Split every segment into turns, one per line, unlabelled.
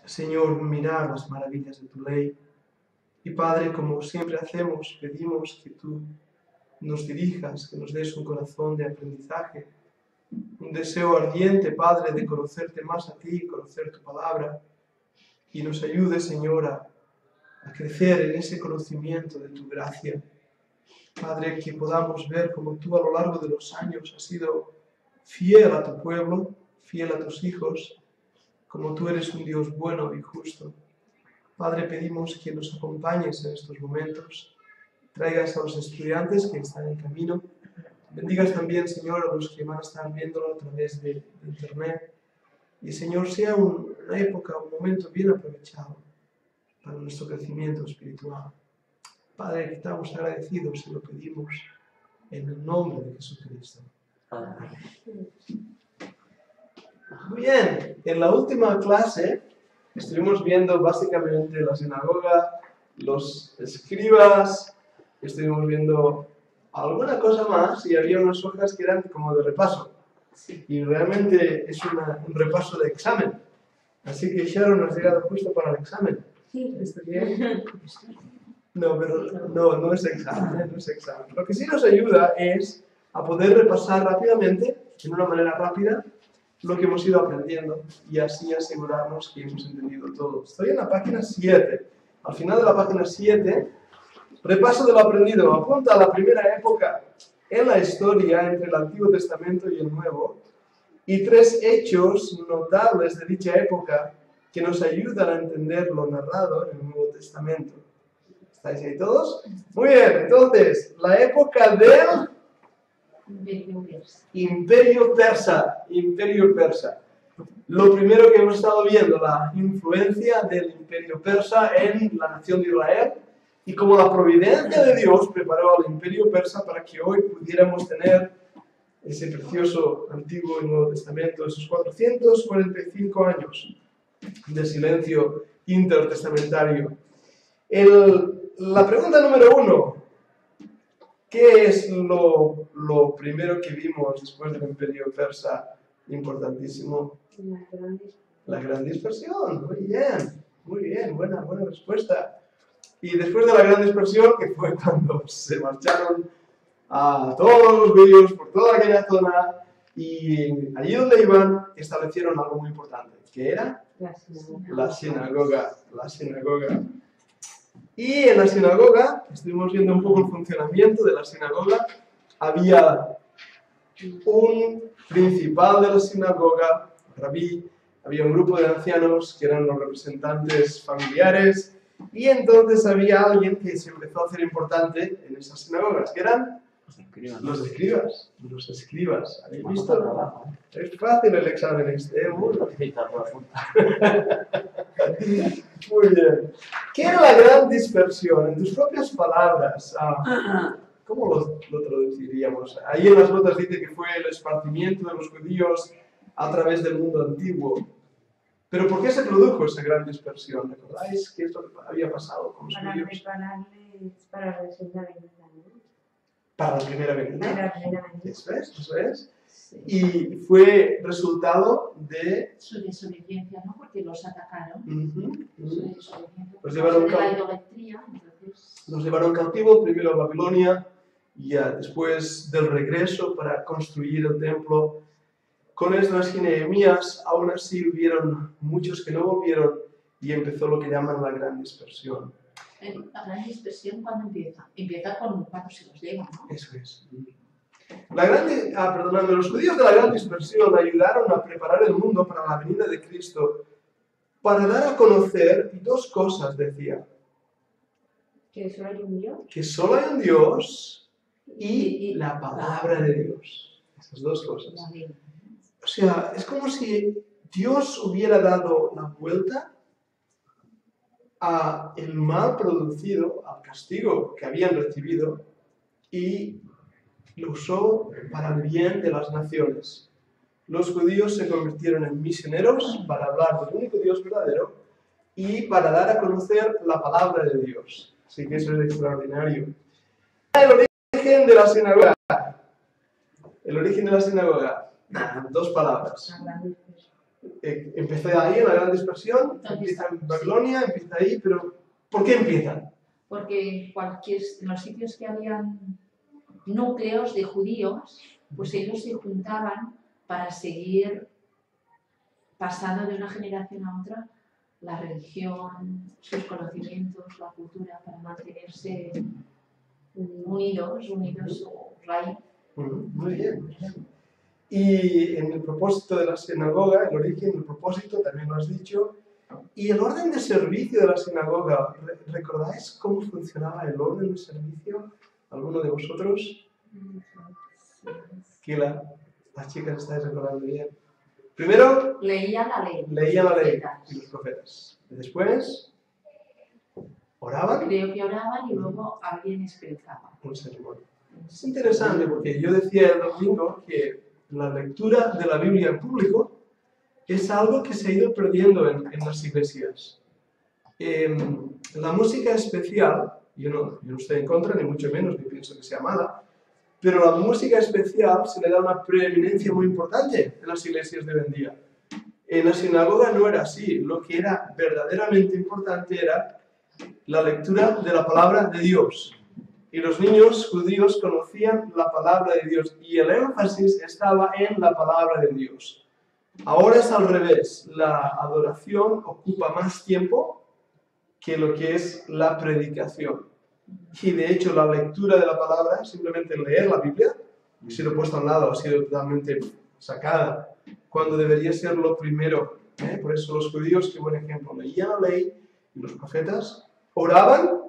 Señor, mirar las maravillas de tu ley. Y Padre, como siempre hacemos, pedimos que tú nos dirijas, que nos des un corazón de aprendizaje, un deseo ardiente, Padre, de conocerte más a ti, conocer tu palabra, y nos ayude, Señor, a crecer en ese conocimiento de tu gracia. Padre, que podamos ver cómo tú a lo largo de los años has sido fiel a tu pueblo, fiel a tus hijos, como tú eres un Dios bueno y justo. Padre, pedimos que nos acompañes en estos momentos, traigas a los estudiantes que están en camino, bendigas también, Señor, a los que van a estar viéndolo a través de internet, y Señor, sea una época, un momento bien aprovechado para nuestro crecimiento espiritual. Padre, que estamos agradecidos y lo pedimos en el nombre de Jesucristo. Amén. Bien, en la última clase estuvimos viendo básicamente la sinagoga, los escribas, estuvimos viendo alguna cosa más y había unas hojas que eran como de repaso. Y realmente es un repaso de examen. Así que Sharon has llegado justo para el examen.
Sí.
¿Está bien? No, pero no es examen, no es examen. Lo que sí nos ayuda es a poder repasar rápidamente, de una manera rápida, lo que hemos ido aprendiendo y así asegurarnos que hemos entendido todo. Estoy en la página 7. Al final de la página 7, repaso de lo aprendido. Apunta a la primera época en la historia entre el Antiguo Testamento y el Nuevo y 3 hechos notables de dicha época que nos ayudan a entender lo narrado en el Nuevo Testamento. ¿Estáis ahí todos? Muy bien, entonces, la época del Imperio Persa. Imperio Persa. Lo primero que hemos estado viendo, la influencia del Imperio Persa en la nación de Israel y cómo la providencia de Dios preparó al Imperio Persa para que hoy pudiéramos tener ese precioso Antiguo y Nuevo Testamento, esos 445 años de silencio intertestamentario. La pregunta número 1. ¿Qué es lo primero que vimos después del Imperio Persa? Importantísimo. La gran dispersión. Muy bien, buena respuesta. Y después de la gran dispersión, que fue cuando se marcharon a todos los judíos por toda aquella zona, y allí donde iban establecieron algo muy importante, que era la sinagoga. Y en la sinagoga, estuvimos viendo un poco el funcionamiento de la sinagoga, había un principal de la sinagoga, rabí, había un grupo de ancianos que eran los representantes familiares, y entonces había alguien que se empezó a hacer importante en esas sinagogas, que eran los escribas. ¿Habéis visto? Es fácil el examen este, Muy bien. ¿Qué era la gran dispersión? En tus propias palabras, ¿cómo lo traduciríamos? Ahí en las notas dice que fue el esparcimiento de los judíos a través del mundo antiguo. ¿Pero por qué se produjo esa gran dispersión? ¿Recordáis qué es lo que había pasado con los judíos?
Para la segunda venida, ¿no?
Para la primera venida.
Para la primera venida.
Eso es. Sí. Y fue resultado de
su desobediencia, ¿no? Porque los atacaron.
Su
desobediencia.
Los llevaron cautivos, primero a Babilonia, y ya después del regreso para construir el templo. Con Esdras y Nehemías, aún así hubieron muchos que no volvieron y empezó lo que llaman la gran dispersión.
La gran dispersión, ¿cuándo empieza? Empieza cuando se los llevan, ¿no?
Eso es. Los judíos de la gran dispersión ayudaron a preparar el mundo para la venida de Cristo, para dar a conocer 2 cosas, decía.
Que solo hay un Dios.
Que solo hay un Dios y la palabra de Dios. Esas 2 cosas. O sea, es como si Dios hubiera dado la vuelta al mal producido, al castigo que habían recibido, y lo usó para el bien de las naciones. Los judíos se convirtieron en misioneros para hablar del único Dios verdadero y para dar a conocer la palabra de Dios. Así que eso es extraordinario. El origen de la sinagoga. 2 palabras. Empieza ahí en la gran dispersión,
Entonces,
empieza en
sí.
Babilonia, empieza ahí, pero ¿por qué empiezan?
Porque en los sitios que habían núcleos de judíos, pues ellos se juntaban para seguir pasando de una generación a otra la religión, sus conocimientos, la cultura, para mantenerse unidos o raíz.
Muy bien. Y en el propósito de la sinagoga, el origen, el propósito, también lo has dicho. Y el orden de servicio de la sinagoga, ¿recordáis cómo funcionaba el orden de servicio? ¿Alguno de vosotros? Que las chicas estáis recordando bien. Primero,
Leían la ley.
leían la ley y los profetas. Y después, oraban.
Creo que oraban y luego alguien explicaba.
Un sermón. Es interesante porque yo decía el domingo que la lectura de la Biblia en público es algo que se ha ido perdiendo en las iglesias. La música especial, yo no estoy en contra, ni mucho menos, ni pienso que sea mala, pero la música especial se le da una preeminencia muy importante en las iglesias de hoy en día. En la sinagoga no era así, lo que era verdaderamente importante era la lectura de la palabra de Dios. Y los niños judíos conocían la palabra de Dios y el énfasis estaba en la palabra de Dios. Ahora es al revés, la adoración ocupa más tiempo que lo que es la predicación. Y de hecho la lectura de la palabra, simplemente leer la Biblia, ha sido puesta a un lado, ha sido totalmente sacada, cuando debería ser lo primero. Por eso los judíos, qué buen ejemplo, leían la ley y los profetas, oraban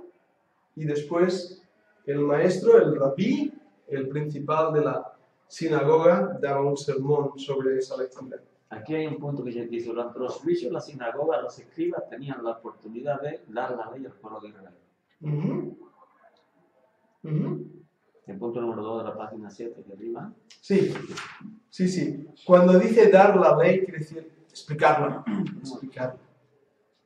y después el maestro, el rabí, el principal de la sinagoga, daba un sermón sobre esa lectura.
Aquí hay un punto que ya dice, durante los juicios de la sinagoga, los escribas tenían la oportunidad de dar la ley al pueblo de Israel. El punto número 2 de la página 7 de arriba.
Sí. Cuando dice dar la ley, quiere decir explicarla.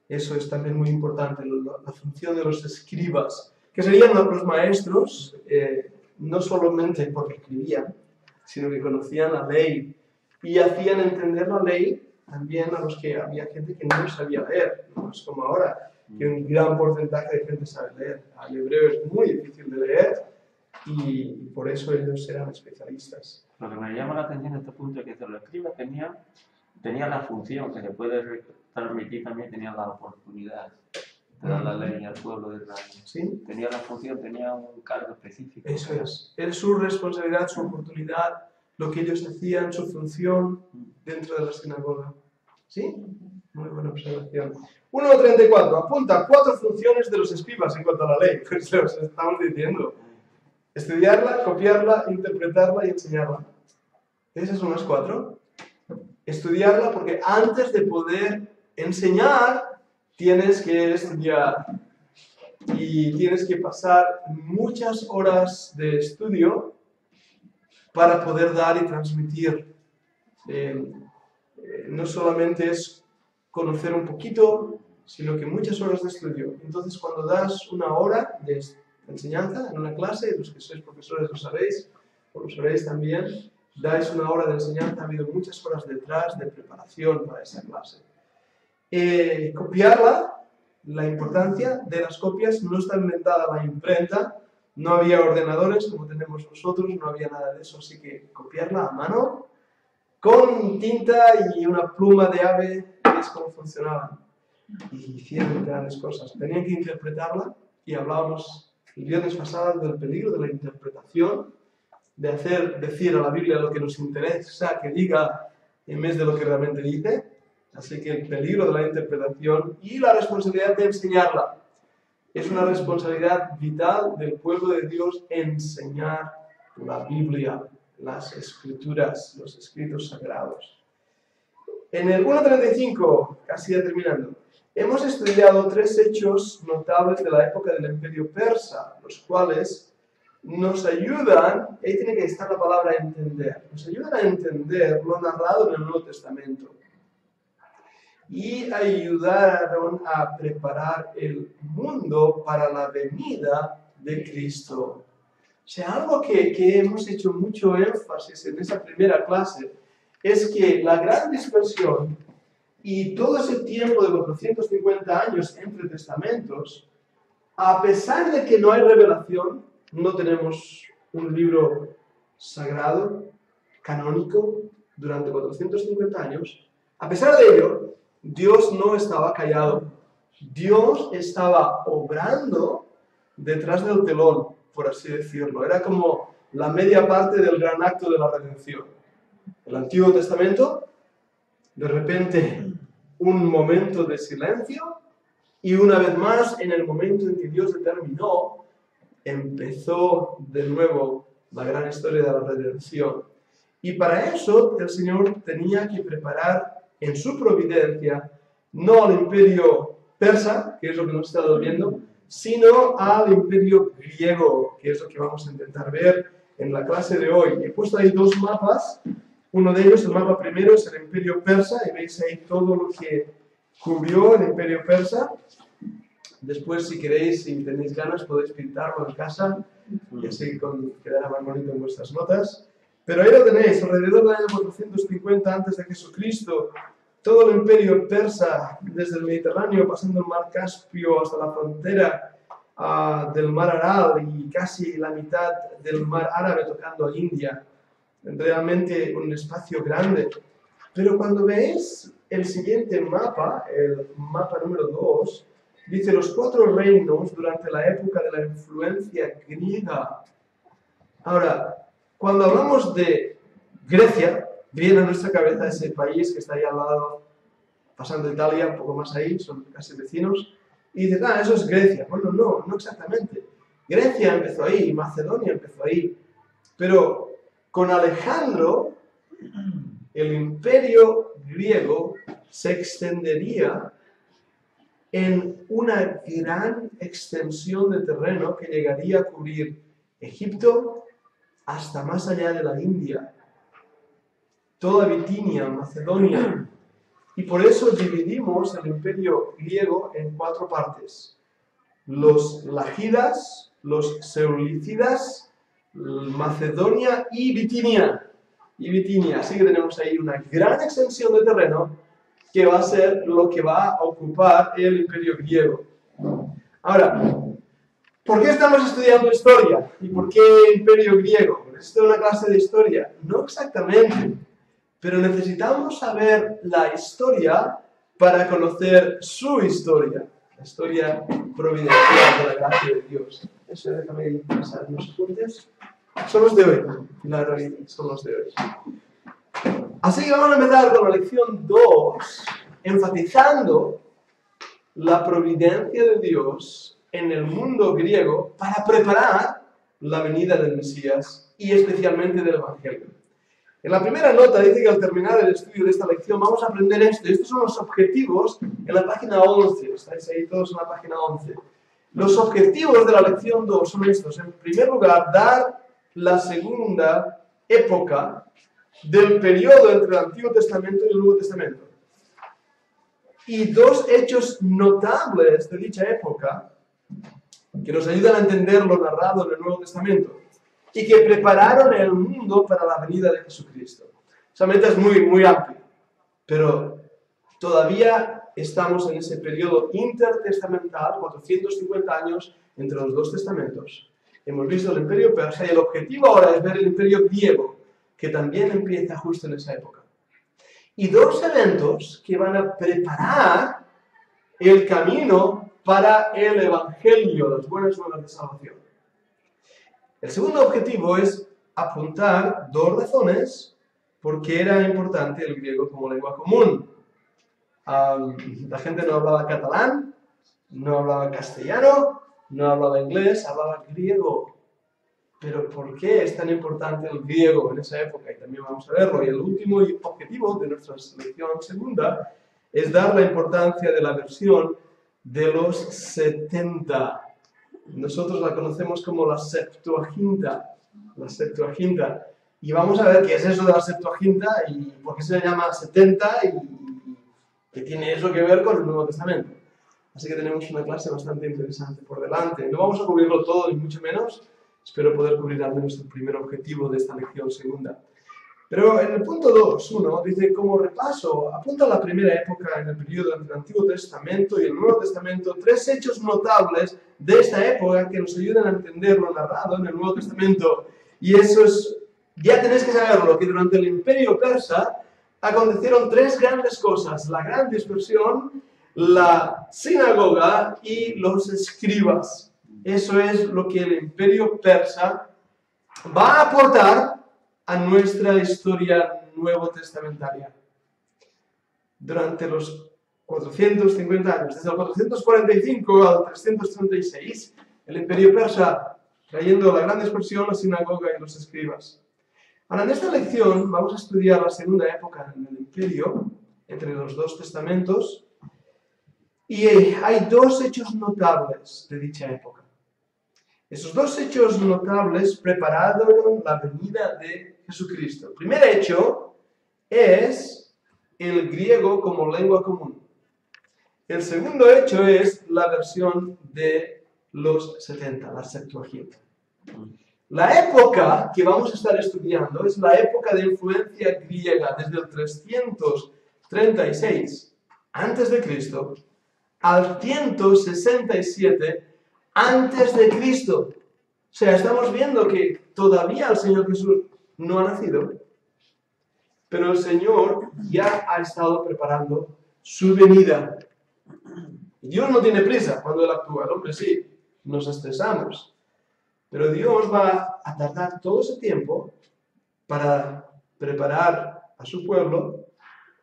Eso es también muy importante, la función de los escribas, que serían los maestros, no solamente porque escribían, sino que conocían la ley y hacían entender la ley también a los que había gente que no sabía leer. No es como ahora, que un gran porcentaje de gente sabe leer. El hebreo es muy difícil de leer y por eso ellos eran especialistas.
Lo que me llama la atención en este punto es que el escriba tenía la función, que se puede transmitir también, tenía la oportunidad de dar la ley al pueblo de Israel.
¿Sí?
Tenía la función, tenía un cargo específico.
Eso es. Es su responsabilidad, su oportunidad, lo que ellos hacían, su función dentro de la sinagoga. ¿Sí? Muy buena observación. 1.34. Apunta 4 funciones de los escribas en cuanto a la ley. Pues los estamos diciendo. Estudiarla, copiarla, interpretarla y enseñarla. Esas son las 4. Estudiarla porque antes de poder enseñar tienes que estudiar y tienes que pasar muchas horas de estudio para poder dar y transmitir. No solamente es conocer un poquito, sino que muchas horas de estudio. Entonces, cuando das una hora de enseñanza en una clase, los que sois profesores lo sabéis, o lo sabéis también, dais una hora de enseñanza, ha habido muchas horas detrás de preparación para esa clase. Copiarla, la importancia de las copias, no está inventada la imprenta, no había ordenadores como tenemos nosotros, no había nada de eso, así que copiarla a mano, con tinta y una pluma de ave, es como funcionaban. Y hicieron grandes cosas. Tenían que interpretarla y hablábamos el viernes pasado del peligro de la interpretación, de hacer decir a la Biblia lo que nos interesa que diga en vez de lo que realmente dice. Así que el peligro de la interpretación y la responsabilidad de enseñarla. Es una responsabilidad vital del pueblo de Dios enseñar la Biblia, las Escrituras, los escritos sagrados. En el 1.35, casi ya terminando, hemos estudiado 3 hechos notables de la época del Imperio Persa, los cuales nos ayudan, ahí tiene que estar la palabra entender, nos ayudan a entender lo narrado en el Nuevo Testamento y ayudaron a preparar el mundo para la venida de Cristo. O sea, algo que hemos hecho mucho énfasis en esa primera clase es que la gran dispersión Y todo ese tiempo de 450 años entre testamentos, a pesar de que no hay revelación, no tenemos un libro sagrado, canónico, durante 450 años, a pesar de ello, Dios no estaba callado. Dios estaba obrando detrás del telón, por así decirlo. Era como la media parte del gran acto de la redención. El Antiguo Testamento, de repente, un momento de silencio, y una vez más, en el momento en que Dios determinó, empezó de nuevo la gran historia de la redención. Y para eso el Señor tenía que preparar en su providencia no al imperio persa, que es lo que hemos estado viendo, sino al imperio griego, que es lo que vamos a intentar ver en la clase de hoy. He puesto ahí dos mapas. Uno de ellos, el mapa primero, es el imperio persa, y veis ahí todo lo que cubrió el imperio persa. Después, si queréis, si tenéis ganas, podéis pintarlo en casa, y así quedará más bonito en vuestras notas. Pero ahí lo tenéis, alrededor del año 450 a.C., todo el imperio persa, desde el Mediterráneo, pasando el mar Caspio hasta la frontera del mar Aral y casi la mitad del mar Árabe tocando a India. Realmente un espacio grande. Pero cuando veis el siguiente mapa, el mapa número 2, dice los 4 reinos durante la época de la influencia griega. Ahora, cuando hablamos de Grecia, viene a nuestra cabeza ese país que está ahí al lado, pasando Italia, un poco más ahí, son casi vecinos, y dices, eso es Grecia. Bueno, no exactamente. Grecia empezó ahí, Macedonia empezó ahí, pero con Alejandro, el imperio griego se extendería en una gran extensión de terreno que llegaría a cubrir Egipto hasta más allá de la India, toda Bitinia, Macedonia. Y por eso dividimos el imperio griego en 4 partes. Los Lágidas, los Seulícidas, Macedonia y Bitinia. Así que tenemos ahí una gran extensión de terreno que va a ser lo que va a ocupar el imperio griego. Ahora, ¿por qué estamos estudiando historia? ¿Y por qué imperio griego? ¿Esto es una clase de historia? No exactamente, pero necesitamos saber la historia para conocer su historia, la historia providencial de la gracia de Dios. Eso, déjame pasar unos apuntes. Son los de hoy, la realidad, son los de hoy. Así que vamos a empezar con la lección 2, enfatizando la providencia de Dios en el mundo griego para preparar la venida del Mesías y especialmente del Evangelio. En la primera nota dice que al terminar el estudio de esta lección vamos a aprender esto. Estos son los objetivos en la página 11. Estáis ahí todos en la página 11. Los objetivos de la lección 2 son estos. En primer lugar, dar la segunda época del periodo entre el Antiguo Testamento y el Nuevo Testamento. Y 2 hechos notables de dicha época que nos ayudan a entender lo narrado en el Nuevo Testamento y que prepararon el mundo para la venida de Jesucristo. Esa meta es muy amplia, pero todavía estamos en ese periodo intertestamental, 450 años entre los 2 testamentos. Hemos visto el imperio persa y el objetivo ahora es ver el imperio griego, que también empieza justo en esa época. Y 2 eventos que van a preparar el camino para el Evangelio, las buenas nuevas de salvación. El segundo objetivo es apuntar 2 razones por qué era importante el griego como lengua común. La gente no hablaba catalán, no hablaba castellano, no hablaba inglés, hablaba griego. Pero ¿por qué es tan importante el griego en esa época? Y también vamos a verlo. Y el último objetivo de nuestra lección segunda es dar la importancia de la versión de los 70. Nosotros la conocemos como la Septuaginta. La Septuaginta. Y vamos a ver qué es eso de la Septuaginta y por qué se le llama 70 y qué tiene eso que ver con el Nuevo Testamento. Así que tenemos una clase bastante interesante por delante. No vamos a cubrirlo todo, ni mucho menos. Espero poder cubrir al menos el primer objetivo de esta lección segunda. Pero en el punto 2.1 dice, como repaso, apunta a la primera época en el periodo entre el Antiguo Testamento y el Nuevo Testamento, 3 hechos notables de esta época que nos ayudan a entender lo narrado en el Nuevo Testamento. Y eso es, ya tenéis que saberlo, que durante el Imperio Persa acontecieron 3 grandes cosas: la gran dispersión, la sinagoga y los escribas. Eso es lo que el Imperio Persa va a aportar a nuestra historia nuevo testamentaria. Durante los 450 años, desde el 445 al 336, el Imperio Persa, trayendo la gran dispersión, la sinagoga y los escribas. Ahora, en esta lección vamos a estudiar la segunda época en el Imperio, entre los 2 testamentos, y hay 2 hechos notables de dicha época. Esos 2 hechos notables prepararon la venida de Jesucristo. El primer hecho es el griego como lengua común. El segundo hecho es la versión de los 70, la Septuaginta. La época que vamos a estar estudiando es la época de influencia griega desde el 336 a.C. al 167 a.C. O sea, estamos viendo que todavía el Señor Jesús no ha nacido, pero el Señor ya ha estado preparando su venida. Dios no tiene prisa cuando Él actúa. El hombre sí, nos estresamos. Pero Dios va a tardar todo ese tiempo para preparar a su pueblo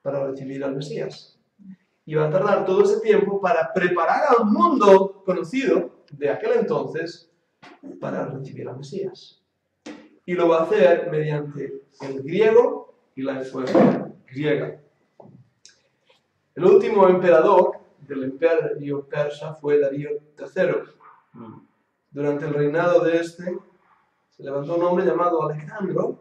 para recibir al Mesías. Y va a tardar todo ese tiempo para preparar al mundo conocido de aquel entonces para recibir al Mesías. Y lo va a hacer mediante el griego y la influencia griega. El último emperador del Imperio Persa fue Darío III. Durante el reinado de este, se levantó un hombre llamado Alejandro,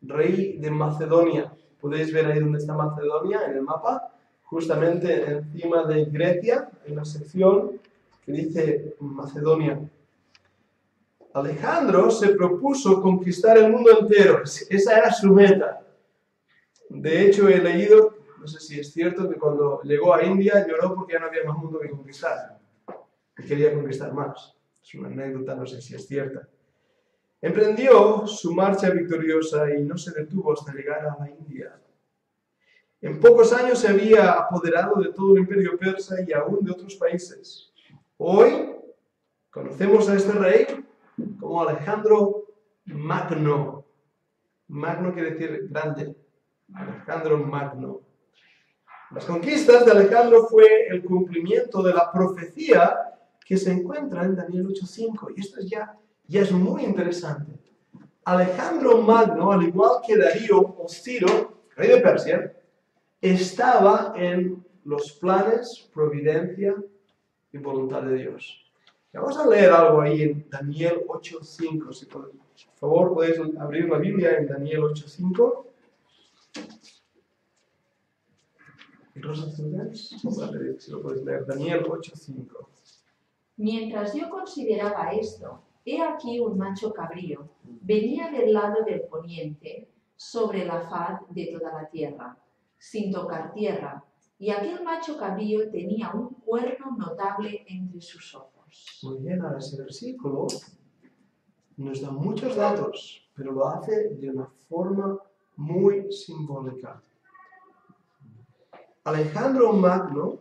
rey de Macedonia. Podéis ver ahí donde está Macedonia en el mapa, justamente encima de Grecia, en la sección que dice Macedonia. Alejandro se propuso conquistar el mundo entero. Esa era su meta. De hecho, he leído, no sé si es cierto, que cuando llegó a India lloró porque ya no había más mundo que conquistar. Que quería conquistar más. Es una anécdota, no sé si es cierta. Emprendió su marcha victoriosa y no se detuvo hasta llegar a la India. En pocos años se había apoderado de todo el imperio persa y aún de otros países. Hoy conocemos a este rey como Alejandro Magno. Magno quiere decir grande. Alejandro Magno. Las conquistas de Alejandro fue el cumplimiento de la profecía que se encuentra en Daniel 8.5. Y esto ya es muy interesante. Alejandro Magno, al igual que Darío o Ciro, rey de Persia, estaba en los planes, providencia y voluntad de Dios. Y vamos a leer algo ahí en Daniel 8.5. Si por favor podéis abrir la Biblia en Daniel 8.5. ¿Y los estudiantes? Vamos a pedir si lo podéis leer. Daniel 8.5.
Mientras yo consideraba esto, he aquí un macho cabrío, venía del lado del poniente, sobre la faz de toda la tierra, sin tocar tierra, y aquel macho cabrío tenía un cuerno notable entre sus ojos.
Muy bien, ahora ese versículo nos da muchos datos, pero lo hace de una forma muy simbólica. Alejandro Magno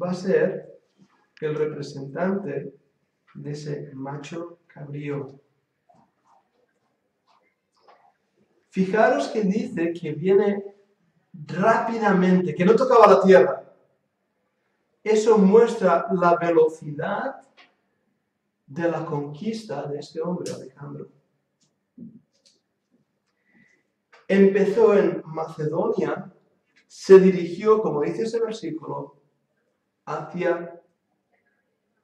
va a ser el representante de ese macho cabrío. Fijaros que dice que viene rápidamente, que no tocaba la tierra. Eso muestra la velocidad de la conquista de este hombre, Alejandro. Empezó en Macedonia, se dirigió, como dice ese versículo, hacia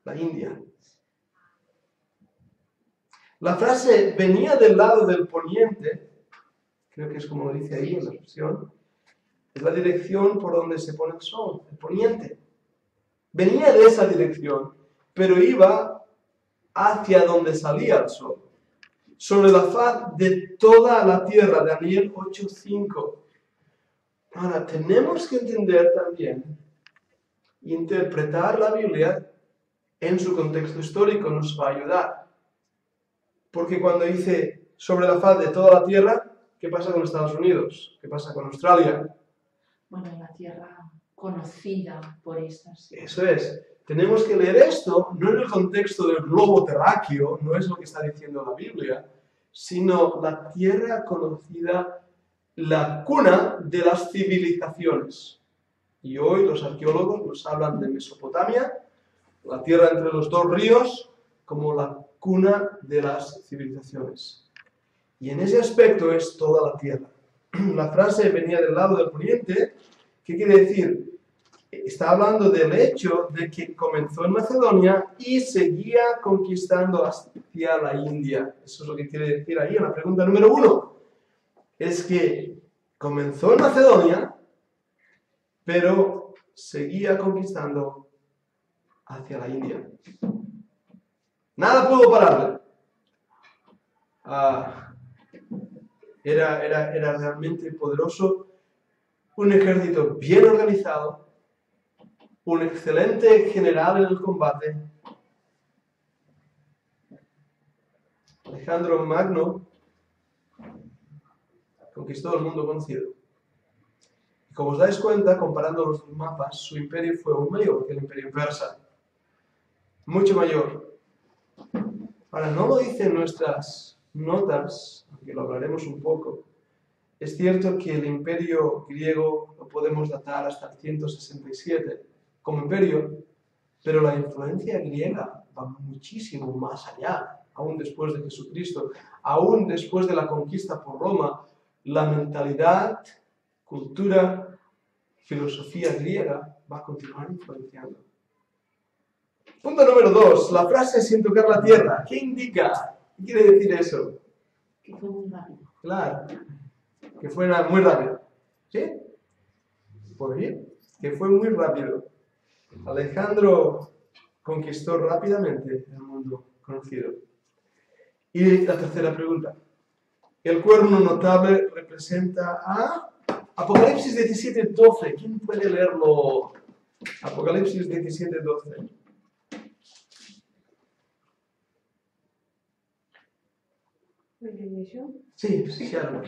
la India. La frase venía del lado del poniente, creo que es como lo dice ahí en la versión, es la dirección por donde se pone el sol, el poniente. Venía de esa dirección, pero iba hacia donde salía el sol. sobre la faz de toda la tierra, Daniel 8:5. Ahora, tenemos que entender también, interpretar la Biblia en su contexto histórico nos va a ayudar. Porque cuando dice sobre la faz de toda la tierra, ¿qué pasa con Estados Unidos? ¿Qué pasa con Australia?
Bueno, la tierra conocida por estas.
Eso es. Tenemos que leer esto no en el contexto del globo terráqueo, no es lo que está diciendo la Biblia, sino la tierra conocida, la cuna de las civilizaciones. Y hoy los arqueólogos nos hablan de Mesopotamia, la tierra entre los dos ríos, como la cuna de las civilizaciones. Y en ese aspecto es toda la tierra. La frase venía del lado del poniente. ¿Qué quiere decir? Está hablando del hecho de que comenzó en Macedonia y seguía conquistando hacia la India. Eso es lo que quiere decir ahí en la pregunta número 1. Es que comenzó en Macedonia, pero seguía conquistando hacia la India. Nada pudo pararle. Era realmente poderoso, un ejército bien organizado, un excelente general en el combate. Alejandro Magno conquistó el mundo conocido. Y como os dais cuenta, comparando los dos mapas, su imperio fue aún mayor que el imperio persa. Mucho mayor. Ahora, no lo dicen nuestras notas, aunque lo hablaremos un poco. Es cierto que el imperio griego lo podemos datar hasta el 167 como imperio, pero la influencia griega va muchísimo más allá, aún después de Jesucristo, aún después de la conquista por Roma, la mentalidad, cultura, filosofía griega va a continuar influenciando. Punto número 2, la frase sin tocar la tierra. ¿Qué indica? ¿Qué quiere decir eso?
Que fue muy rápido.
Claro, que fue muy rápido. ¿Sí? Pues bien, que fue muy rápido. Alejandro conquistó rápidamente el mundo conocido. Y la tercera pregunta. El cuerno notable representa a Apocalipsis 17:12. ¿Quién puede leerlo? Apocalipsis 17:12. Sí, claro.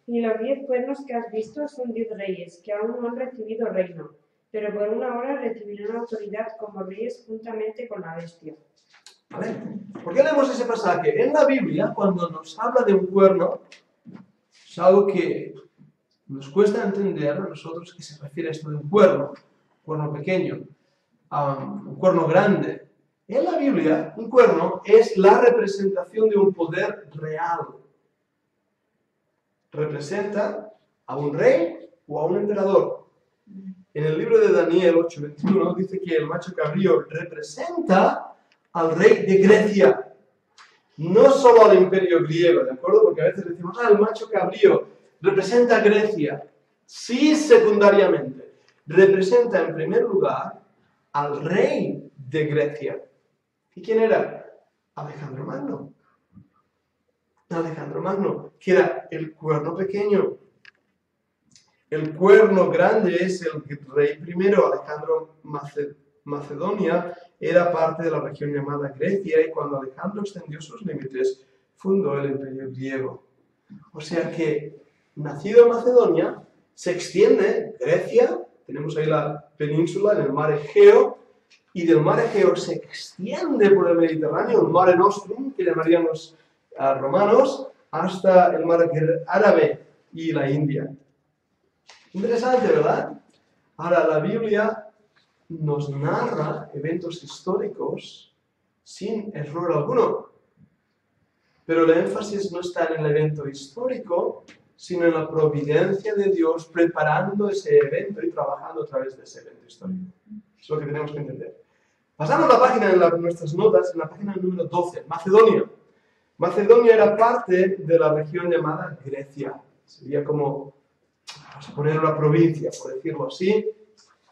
Y los 10 cuernos que has visto son 10 reyes, que aún no han recibido reino, pero por una hora recibirán autoridad como reyes juntamente con la bestia.
¿Vale? ¿Por qué leemos ese pasaje? En la Biblia, cuando nos habla de un cuerno, es algo que nos cuesta entender a nosotros que se refiere a esto de un cuerno pequeño, un cuerno grande. En la Biblia, un cuerno es la representación de un poder real. Representa a un rey o a un emperador. En el libro de Daniel 8:21 dice que el macho cabrío representa al rey de Grecia. No solo al imperio griego, ¿de acuerdo? Porque a veces decimos, el macho cabrío representa a Grecia. Sí, secundariamente. Representa en primer lugar al rey de Grecia. ¿Y quién era? Alejandro Magno. Alejandro Magno, que era el cuerno pequeño. El cuerno grande es el rey primero, Alejandro Macedonia, era parte de la región llamada Grecia, y cuando Alejandro extendió sus límites, fundó el imperio griego. O sea que, nacido en Macedonia, se extiende Grecia, tenemos ahí la península en el mar Egeo, y del mar Egeo se extiende por el Mediterráneo, el Mare Nostrum, que llamarían los romanos, hasta el mar Árabe y la India. Interesante, ¿verdad? Ahora, la Biblia nos narra eventos históricos sin error alguno. Pero el énfasis no está en el evento histórico, sino en la providencia de Dios preparando ese evento y trabajando a través de ese evento histórico. Es lo que tenemos que entender. Pasamos la página en nuestras notas, en la página número 12, Macedonia. Macedonia era parte de la región llamada Grecia. Sería como, vamos a poner una provincia, por decirlo así.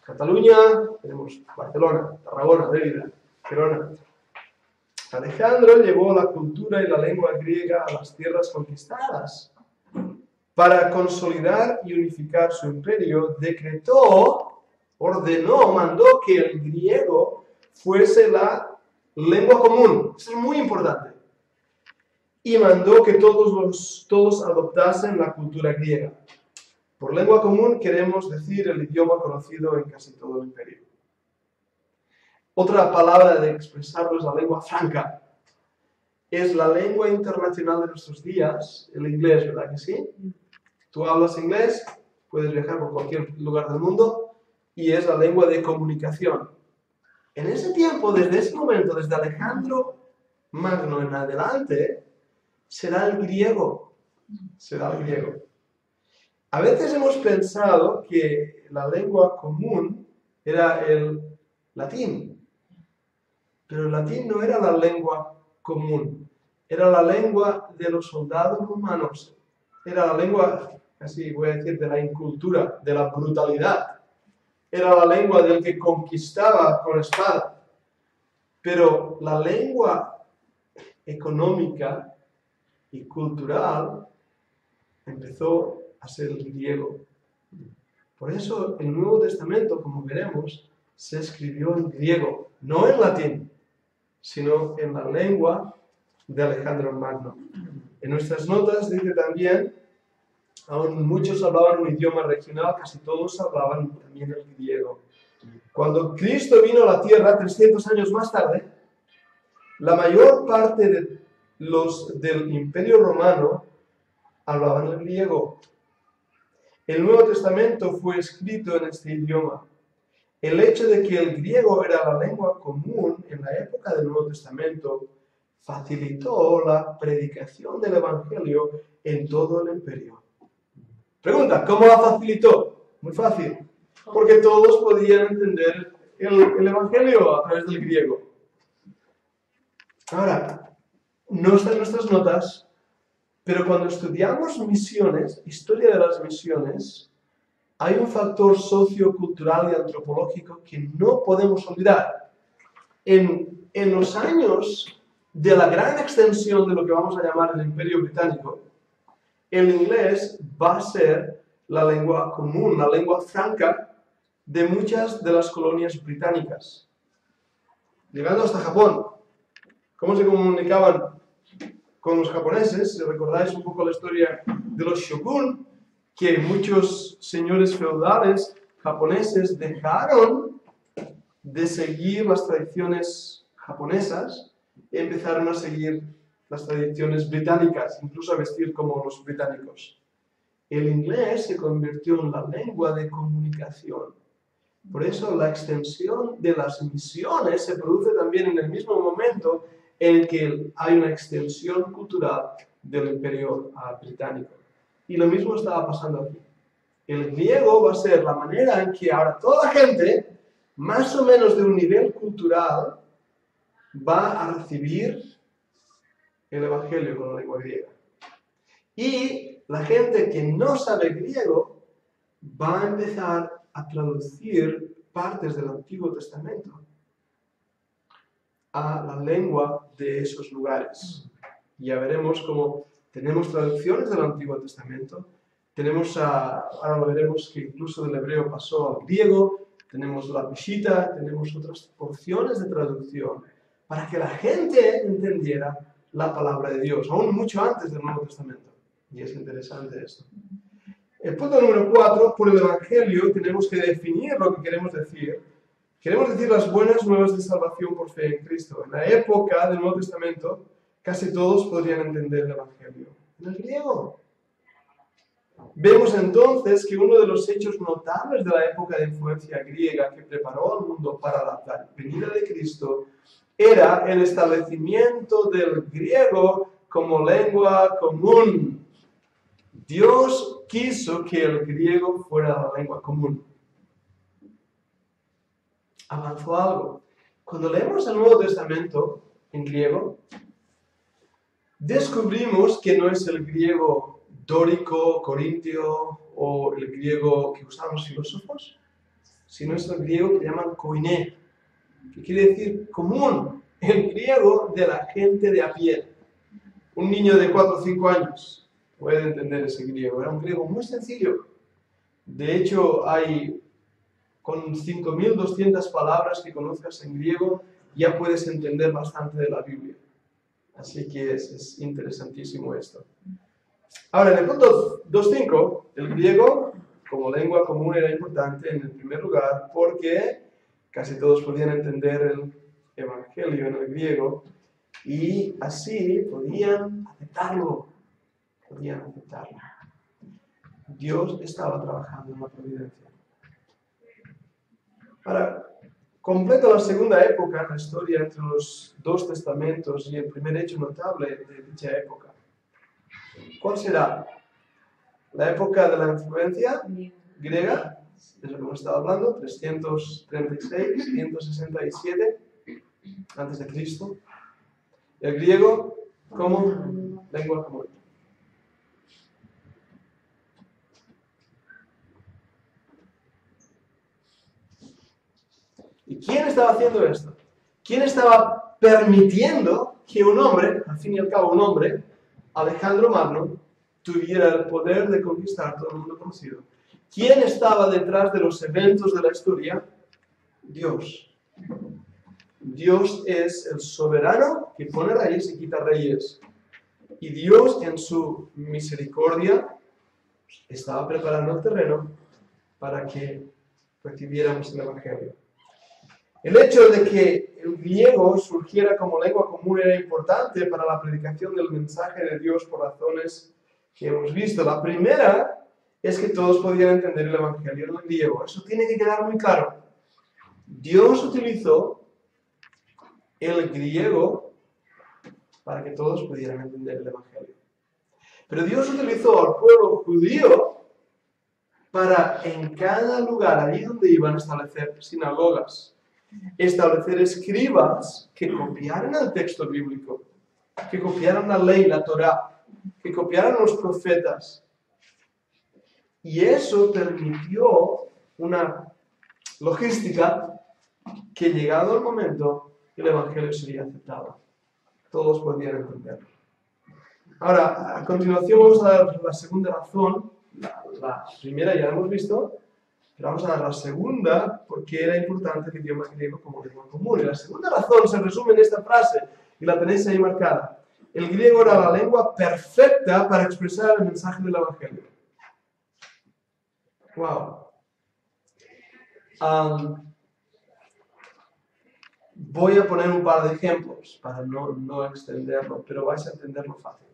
Cataluña, tenemos Barcelona, Tarragona, Mérida, Gerona. Alejandro llevó la cultura y la lengua griega a las tierras conquistadas. Para consolidar y unificar su imperio, decretó, ordenó, mandó que el griego fuese la lengua común. Eso es muy importante. Y mandó que todos adoptasen la cultura griega. Por lengua común queremos decir el idioma conocido en casi todo el imperio. Otra palabra de expresarlo es la lengua franca. Es la lengua internacional de nuestros días, el inglés, ¿verdad que sí? Tú hablas inglés, puedes viajar por cualquier lugar del mundo y es la lengua de comunicación. En ese tiempo, desde ese momento, desde Alejandro Magno en adelante, será el griego. Será el griego. A veces hemos pensado que la lengua común era el latín. Pero el latín no era la lengua común, era la lengua de los soldados romanos, era la lengua, casi voy a decir, de la incultura, de la brutalidad, era la lengua del que conquistaba con espada. Pero la lengua económica y cultural empezó a ser el griego. Por eso el Nuevo Testamento, como veremos, se escribió en griego, no en latín, sino en la lengua de Alejandro Magno. En nuestras notas dice también, aún muchos hablaban un idioma regional, casi todos hablaban también el griego. Cuando Cristo vino a la tierra 300 años más tarde, la mayor parte de los del Imperio Romano hablaban el griego. El Nuevo Testamento fue escrito en este idioma. El hecho de que el griego era la lengua común en la época del Nuevo Testamento facilitó la predicación del Evangelio en todo el imperio. Pregunta, ¿cómo la facilitó? Muy fácil, porque todos podían entender el Evangelio a través del griego. Ahora, no está en nuestras notas, pero cuando estudiamos misiones, historia de las misiones, hay un factor sociocultural y antropológico que no podemos olvidar. En los años de la gran extensión de lo que vamos a llamar el Imperio Británico, el inglés va a ser la lengua común, la lengua franca de muchas de las colonias británicas. Llegando hasta Japón, ¿cómo se comunicaban con los japoneses? Si recordáis un poco la historia de los shogun, que muchos señores feudales japoneses dejaron de seguir las tradiciones japonesas y empezaron a seguir las tradiciones británicas, incluso a vestir como los británicos. El inglés se convirtió en la lengua de comunicación. Por eso la extensión de las misiones se produce también en el mismo momento en que hay una extensión cultural del imperio británico. Y lo mismo estaba pasando aquí. El griego va a ser la manera en que ahora toda la gente, más o menos de un nivel cultural, va a recibir el Evangelio con la lengua griega. Y la gente que no sabe griego va a empezar a traducir partes del Antiguo Testamento a la lengua de esos lugares. Ya veremos cómo tenemos traducciones del Antiguo Testamento, tenemos, ahora lo veremos, que incluso del hebreo pasó al griego, tenemos la Peshitta, tenemos otras porciones de traducción, para que la gente entendiera la palabra de Dios, aún mucho antes del Nuevo Testamento. Y es interesante esto. El punto número 4, por el Evangelio tenemos que definir lo que queremos decir. Queremos decir las buenas nuevas de salvación por fe en Cristo. En la época del Nuevo Testamento, casi todos podrían entender el Evangelio en el griego. Vemos entonces que uno de los hechos notables de la época de influencia griega que preparó al mundo para la venida de Cristo era el establecimiento del griego como lengua común. Dios quiso que el griego fuera la lengua común. Avanzó algo. Cuando leemos el Nuevo Testamento en griego, descubrimos que no es el griego dórico, corintio o el griego que usaban los filósofos, sino es el griego que llaman koiné, que quiere decir común, el griego de la gente de a pie. Un niño de 4 o 5 años puede entender ese griego. Era un griego muy sencillo. De hecho, hay con 5.200 palabras que conozcas en griego, ya puedes entender bastante de la Biblia. Así que es interesantísimo esto. Ahora, en el punto 2.5, el griego como lengua común era importante en el primer lugar porque casi todos podían entender el Evangelio en el griego y así podían aceptarlo. Dios estaba trabajando en la providencia. Ahora, completa la segunda época, la historia entre los dos testamentos y el primer hecho notable de dicha época. ¿Cuál será? La época de la influencia griega, es lo que hemos estado hablando, 336, 167 antes de Cristo. El griego como lengua común. ¿Y quién estaba haciendo esto? ¿Quién estaba permitiendo que un hombre, al fin y al cabo un hombre, Alejandro Magno, tuviera el poder de conquistar todo el mundo conocido? ¿Quién estaba detrás de los eventos de la historia? Dios. Dios es el soberano que pone reyes y quita reyes. Y Dios, en su misericordia, estaba preparando el terreno para que recibiéramos el Evangelio. El hecho de que el griego surgiera como lengua común era importante para la predicación del mensaje de Dios por razones que hemos visto. La primera es que todos podían entender el Evangelio en el griego. Eso tiene que quedar muy claro. Dios utilizó el griego para que todos pudieran entender el Evangelio. Pero Dios utilizó al pueblo judío para en cada lugar, allí donde iban, a establecer sinagogas, establecer escribas que copiaran el texto bíblico, que copiaran la ley, la Torá, que copiaran los profetas. Y eso permitió una logística que, llegado el momento, el Evangelio sería aceptado. Todos podían entenderlo. Ahora, a continuación vamos a dar la segunda razón. La primera ya la hemos visto, pero vamos a dar la segunda porque era importante el idioma griego como lengua común. Y la segunda razón se resume en esta frase, y la tenéis ahí marcada. El griego era la lengua perfecta para expresar el mensaje del Evangelio. Wow. Voy a poner un par de ejemplos para no extenderlo, pero vais a entenderlo fácil.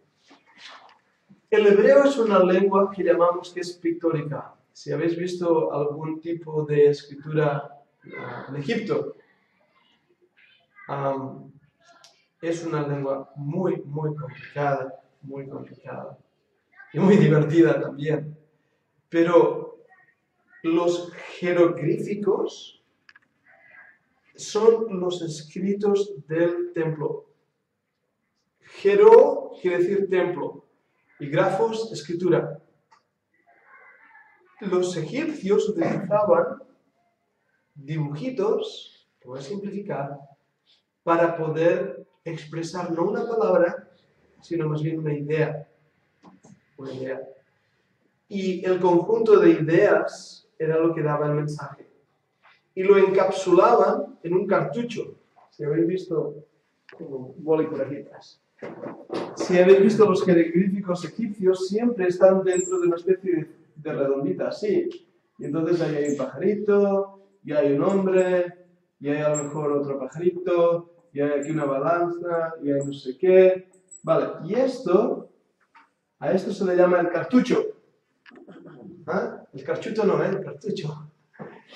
El hebreo es una lengua que llamamos que es pictórica. Si habéis visto algún tipo de escritura en Egipto, es una lengua muy complicada y muy divertida también. Pero los jeroglíficos son los escritos del templo. Jero quiere decir templo y grafos, escritura. Los egipcios utilizaban dibujitos, que voy a simplificar, para poder expresar no una palabra, sino más bien una idea. Y el conjunto de ideas era lo que daba el mensaje. Y lo encapsulaban en un cartucho. Si habéis visto, tengo un boli por aquí atrás. Si habéis visto los jeroglíficos egipcios, siempre están dentro de una especie de redondita así. Y entonces ahí hay un pajarito, y hay un hombre, y hay a lo mejor otro pajarito, y hay aquí una balanza, y hay no sé qué. Vale, y a esto se le llama el cartucho. ¿Ah? El cartucho no, el cartucho.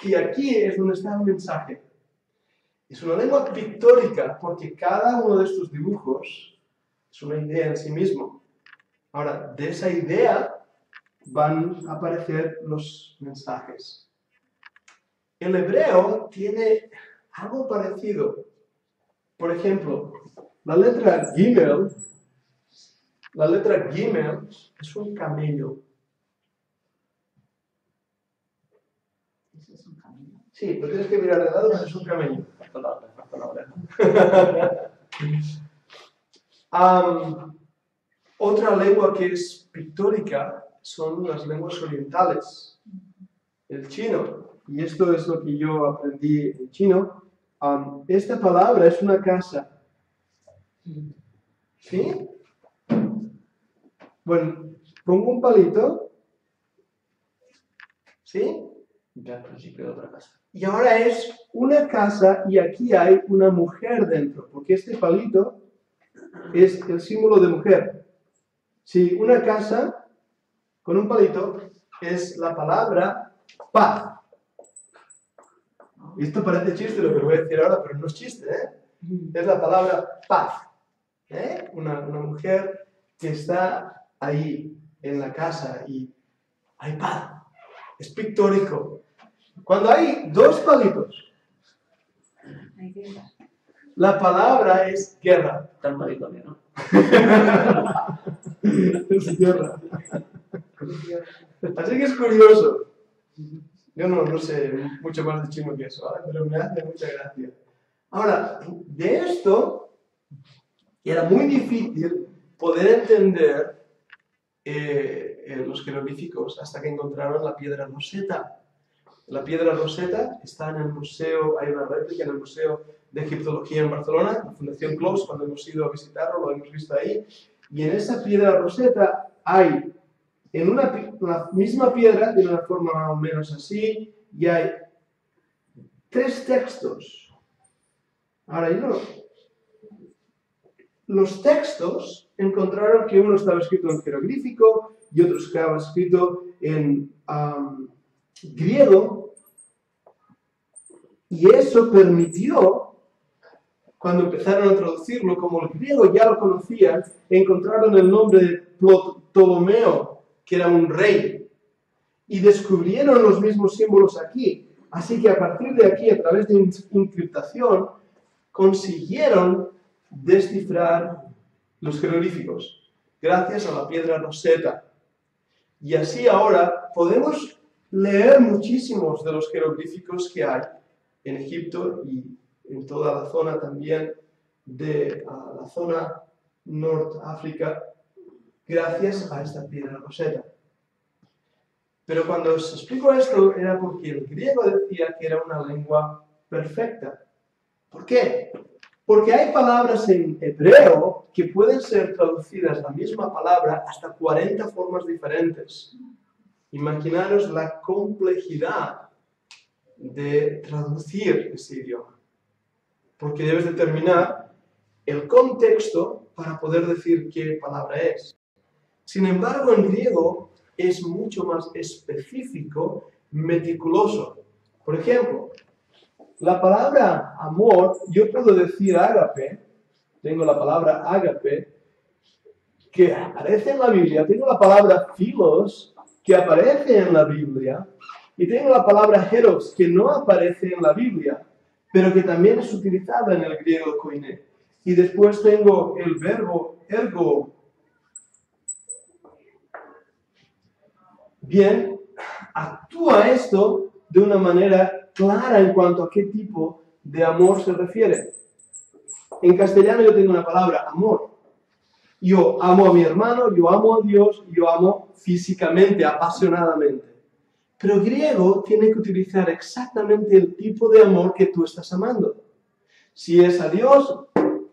Y aquí es donde está el mensaje. Es una lengua pictórica porque cada uno de estos dibujos es una idea en sí mismo. Ahora, de esa idea van a aparecer los mensajes. El hebreo tiene algo parecido. Por ejemplo, la letra Gimel es un camello.
¿Eso es un camino?
Sí, lo tienes que mirar de lado, pero es un camello. Me falta la oreja. Otra lengua que es pictórica son las lenguas orientales, el chino. Y esto es lo que yo aprendí en chino. Esta palabra es una casa. ¿Sí? Bueno, pongo un palito. ¿Sí?
Ya al principio de otra casa.
Y ahora es una casa y aquí hay una mujer dentro, porque este palito es el símbolo de mujer. Si una casa con un palito es la palabra paz. Esto parece chiste lo que voy a decir ahora, pero no es chiste, ¿eh? Es la palabra paz. ¿Eh? Una mujer que está ahí en la casa y hay paz. Es pictórico. Cuando hay dos palitos, la palabra es guerra.
Está el palito mío, ¿no?
Es guerra. Así que es curioso. Yo no sé mucho más de chino que eso, ¿vale? Pero me hace mucha gracia. Ahora, de esto era muy difícil poder entender los jeroglíficos hasta que encontraron la piedra Rosetta. La piedra Rosetta está en el museo, hay una réplica en el Museo de Egiptología en Barcelona, la Fundación Clos, cuando hemos ido a visitarlo, lo hemos visto ahí. Y en esa piedra Rosetta hay, en la misma piedra, de una forma más o menos así, y hay 3 textos. Ahora, los textos encontraron que uno estaba escrito en jeroglífico y otro estaba escrito en griego, y eso permitió, cuando empezaron a traducirlo, como el griego ya lo conocían, encontraron el nombre de Ptolomeo, que era un rey, y descubrieron los mismos símbolos aquí. Así que a partir de aquí, a través de encriptación, consiguieron descifrar los jeroglíficos, gracias a la piedra Rosetta. Y así ahora podemos leer muchísimos de los jeroglíficos que hay en Egipto y en toda la zona también de la zona Norte-África, gracias a esta piedra Rosetta. Pero cuando os explico esto era porque el griego decía que era una lengua perfecta. ¿Por qué? Porque hay palabras en hebreo que pueden ser traducidas la misma palabra hasta 40 formas diferentes. Imaginaros la complejidad de traducir ese idioma. Porque debes determinar el contexto para poder decir qué palabra es. Sin embargo, en griego es mucho más específico, meticuloso. Por ejemplo, la palabra amor, yo puedo decir ágape, tengo la palabra ágape, que aparece en la Biblia, tengo la palabra philos, que aparece en la Biblia, y tengo la palabra eros, que no aparece en la Biblia, pero que también es utilizada en el griego koiné. Y después tengo el verbo ergo. Bien, actúa esto de una manera clara en cuanto a qué tipo de amor se refiere. En castellano yo tengo una palabra, amor. Yo amo a mi hermano, yo amo a Dios, yo amo físicamente, apasionadamente. Pero griego tiene que utilizar exactamente el tipo de amor que tú estás amando. Si es a Dios,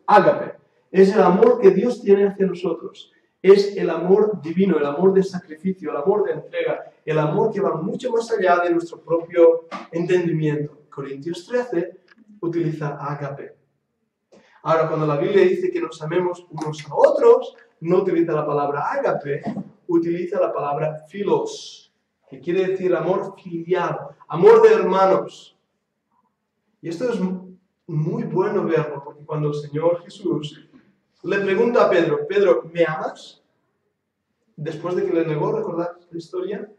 ágape. Es el amor que Dios tiene hacia nosotros. Es el amor divino, el amor de sacrificio, el amor de entrega, el amor que va mucho más allá de nuestro propio entendimiento. Corintios 13 utiliza ágape. Ahora, cuando la Biblia dice que nos amemos unos a otros, no utiliza la palabra ágape, utiliza la palabra philos, que quiere decir amor filial, amor de hermanos. Y esto es muy bueno verlo, porque cuando el Señor Jesús le pregunta a Pedro, Pedro, ¿me amas? Después de que le negó, ¿recordad la historia?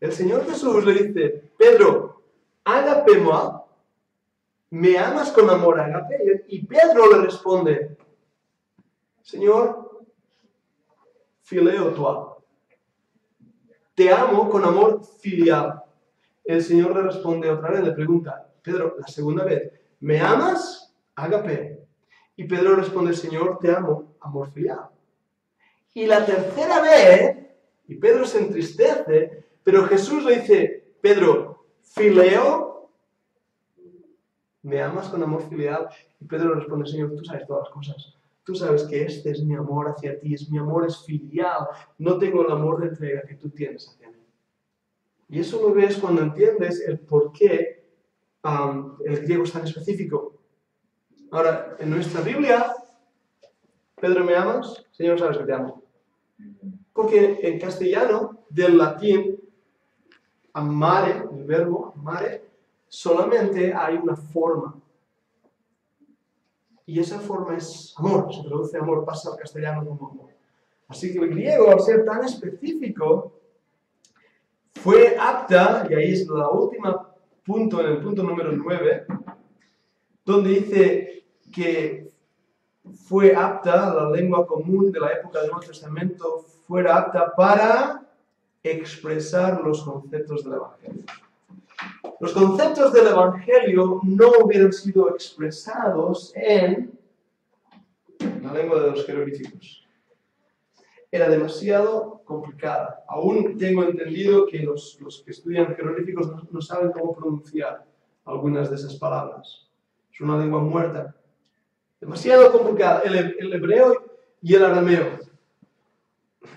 El Señor Jesús le dice, Pedro, ágape moi, ¿me amas con amor ágape? Y Pedro le responde, Señor, fileo toi, te amo con amor filial. El Señor le responde otra vez, le pregunta, Pedro, la segunda vez, ¿me amas? Ágape. Y Pedro responde, Señor, te amo, amor filial. Y la tercera vez, y Pedro se entristece, pero Jesús le dice, Pedro, fileo, ¿me amas con amor filial? Y Pedro responde, Señor, tú sabes todas las cosas. Tú sabes que este es mi amor hacia ti, mi amor es filial. No tengo el amor de entrega que tú tienes hacia mí. Y eso lo ves cuando entiendes el por qué el griego es tan específico. Ahora, en nuestra Biblia, Pedro, ¿me amas? Señor, sabes que te amo. Porque en castellano, del latín, amare, el verbo amare, solamente hay una forma. Y esa forma es amor, se traduce amor, pasa al castellano como amor. Así que el griego, al ser tan específico, fue apta, y ahí es la última punto, en el punto número 9, donde dice que fue apta, la lengua común de la época del Nuevo Testamento, fuera apta para expresar los conceptos del Evangelio. Los conceptos del Evangelio no hubieran sido expresados en la lengua de los jeroglíficos. Era demasiado complicada. Aún tengo entendido que los que estudian jeroglíficos no saben cómo pronunciar algunas de esas palabras. Es una lengua muerta. Demasiado complicada. El hebreo y el arameo.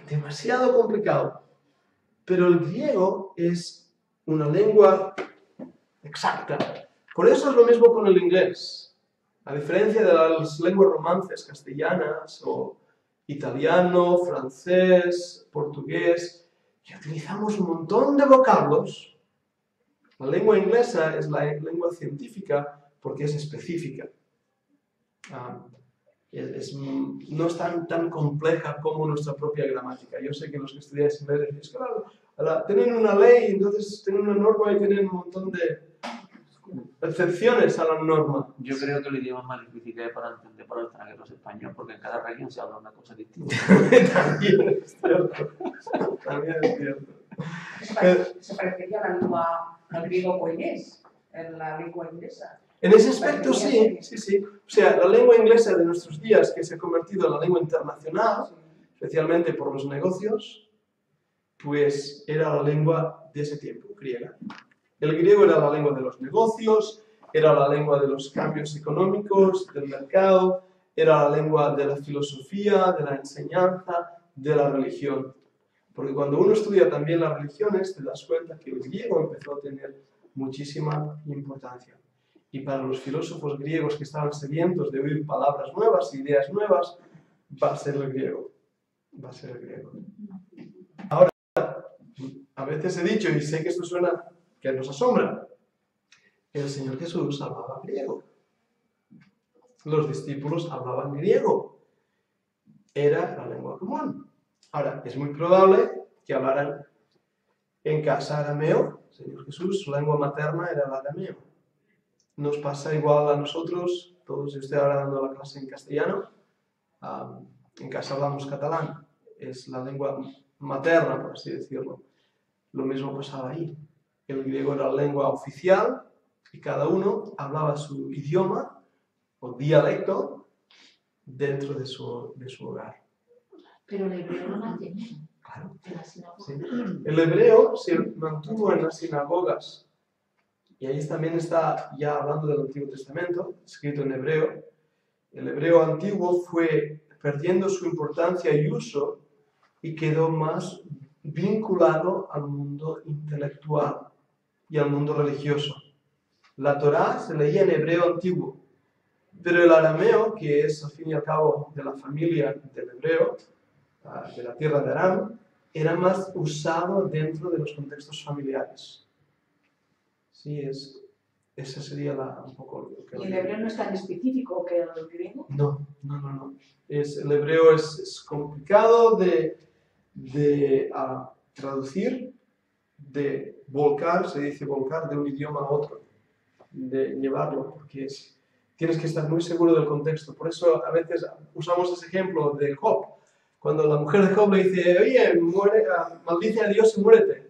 Demasiado complicado. Pero el griego es una lengua exacta. Por eso es lo mismo con el inglés. A diferencia de las lenguas romances castellanas o italiano, francés, portugués, que utilizamos un montón de vocablos, la lengua inglesa es la lengua científica porque es específica. No es tan compleja como nuestra propia gramática. Yo sé que los que estudiáis inglés decís, claro, tienen una ley, entonces tienen una norma y tienen un montón de excepciones a la norma.
Yo creo que el idioma más difícil que hay para entender para el extranjero es español, porque en cada región se habla una cosa distinta.
También es cierto. También es cierto.
Se parecería a la lengua, al griego koinés, en la lengua inglesa.
En ese aspecto sí. O sea, la lengua inglesa de nuestros días, que se ha convertido en la lengua internacional, especialmente por los negocios, pues era la lengua de ese tiempo, griega. El griego era la lengua de los negocios, era la lengua de los cambios económicos, del mercado, era la lengua de la filosofía, de la enseñanza, de la religión. Porque cuando uno estudia también las religiones, te das cuenta que el griego empezó a tener muchísima importancia. Y para los filósofos griegos que estaban sedientos de oír palabras nuevas, ideas nuevas, va a ser el griego. Va a ser el griego. Ahora, a veces he dicho, y sé que esto suena que nos asombra, el Señor Jesús hablaba griego. Los discípulos hablaban griego. Era la lengua común. Ahora, es muy probable que hablaran en casa arameo. El Señor Jesús, su lengua materna era el arameo. Nos pasa igual a nosotros, todos, yo estoy ahora dando la clase en castellano, en casa hablamos catalán, es la lengua materna, por así decirlo. Lo mismo pasaba ahí. El griego era la lengua oficial y cada uno hablaba su idioma o dialecto dentro de su hogar.
Pero el hebreo no la tenía.
Claro.
En la sinagoga.
Sí. El hebreo se mantuvo en las sinagogas. Y ahí también está, ya hablando del Antiguo Testamento, escrito en hebreo. El hebreo antiguo fue perdiendo su importancia y uso y quedó más vinculado al mundo intelectual y al mundo religioso. La Torá se leía en hebreo antiguo, pero el arameo, que es al fin y al cabo de la familia del hebreo, de la tierra de Aram, era más usado dentro de los contextos familiares. Sí, esa sería un poco lo que...
¿Y el hebreo no es tan específico que el griego?
No. El hebreo es complicado de traducir, de volcar, se dice volcar de un idioma a otro, de llevarlo, porque tienes que estar muy seguro del contexto. Por eso a veces usamos ese ejemplo de Job. Cuando la mujer de Job le dice, oye, maldice a Dios y muérete.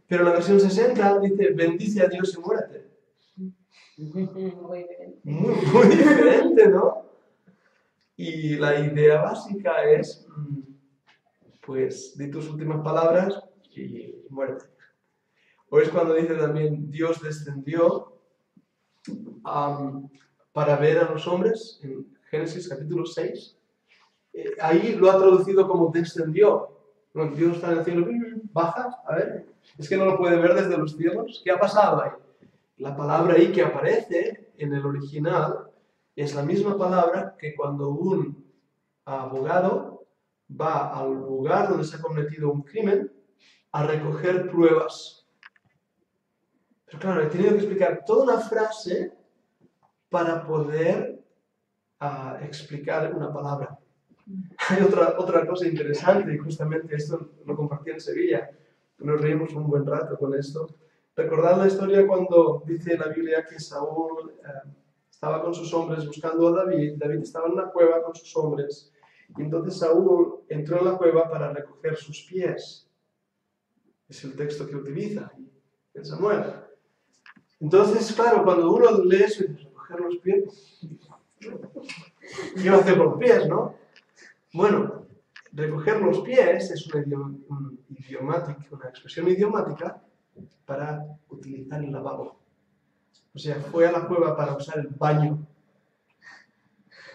Pero la versión 60 dice, bendice a Dios y muérete.
Muy bien.
Muy diferente, ¿no? Y la idea básica es, pues, di tus últimas palabras y muerte. O es cuando dice también, Dios descendió para ver a los hombres, en Génesis capítulo 6. Ahí lo ha traducido como descendió. Bueno, Dios está en el cielo, baja, a ver, es que no lo puede ver desde los cielos. ¿Qué ha pasado ahí? La palabra ahí que aparece en el original es la misma palabra que cuando un abogado va al lugar donde se ha cometido un crimen a recoger pruebas. Pero claro, he tenido que explicar toda una frase para poder explicar una palabra. Hay otra cosa interesante, y justamente esto lo compartí en Sevilla. Nos reímos un buen rato con esto. Recordad la historia cuando dice la Biblia que Saúl estaba con sus hombres buscando a David. David estaba en una cueva con sus hombres. Y entonces Saúl entró en la cueva para recoger sus pies. Es el texto que utiliza en Samuel. Entonces, claro, cuando uno lee eso y dice, recoger los pies, ¿qué va a hacer con los pies, no? Bueno, recoger los pies es una expresión idiomática para utilizar el lavabo. O sea, fue a la cueva para usar el baño.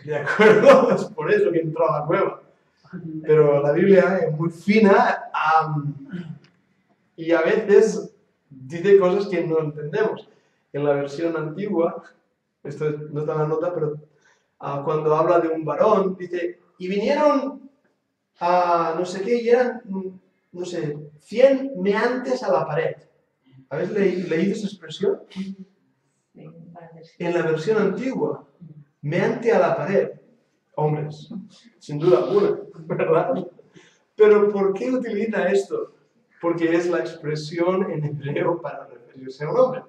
¿De acuerdo? Es por eso que entró a la cueva. Pero la Biblia es muy fina y a veces dice cosas que no entendemos. En la versión antigua, esto no está en la nota, pero cuando habla de un varón, dice, y vinieron a no sé qué, y eran, no sé, 100 meantes a la pared. ¿Habéis leído esa expresión? En la versión antigua, meante a la pared. Hombres, sin duda alguna, ¿verdad? Pero ¿por qué utiliza esto? Porque es la expresión en hebreo para referirse a un hombre,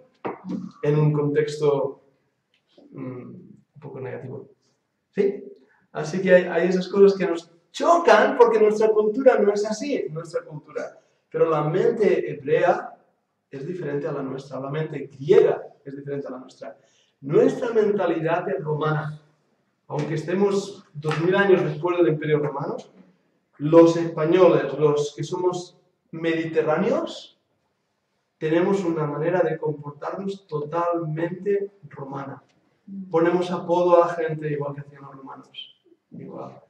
en un contexto un poco negativo. ¿Sí? Así que hay esas cosas que nos chocan porque nuestra cultura no es así, nuestra cultura. Pero la mente hebrea es diferente a la nuestra, la mente griega es diferente a la nuestra. Nuestra mentalidad es romana. Aunque estemos 2000 años después del Imperio Romano, los españoles, los que somos mediterráneos, tenemos una manera de comportarnos totalmente romana. Ponemos apodo a la gente igual que hacían los romanos. Igual.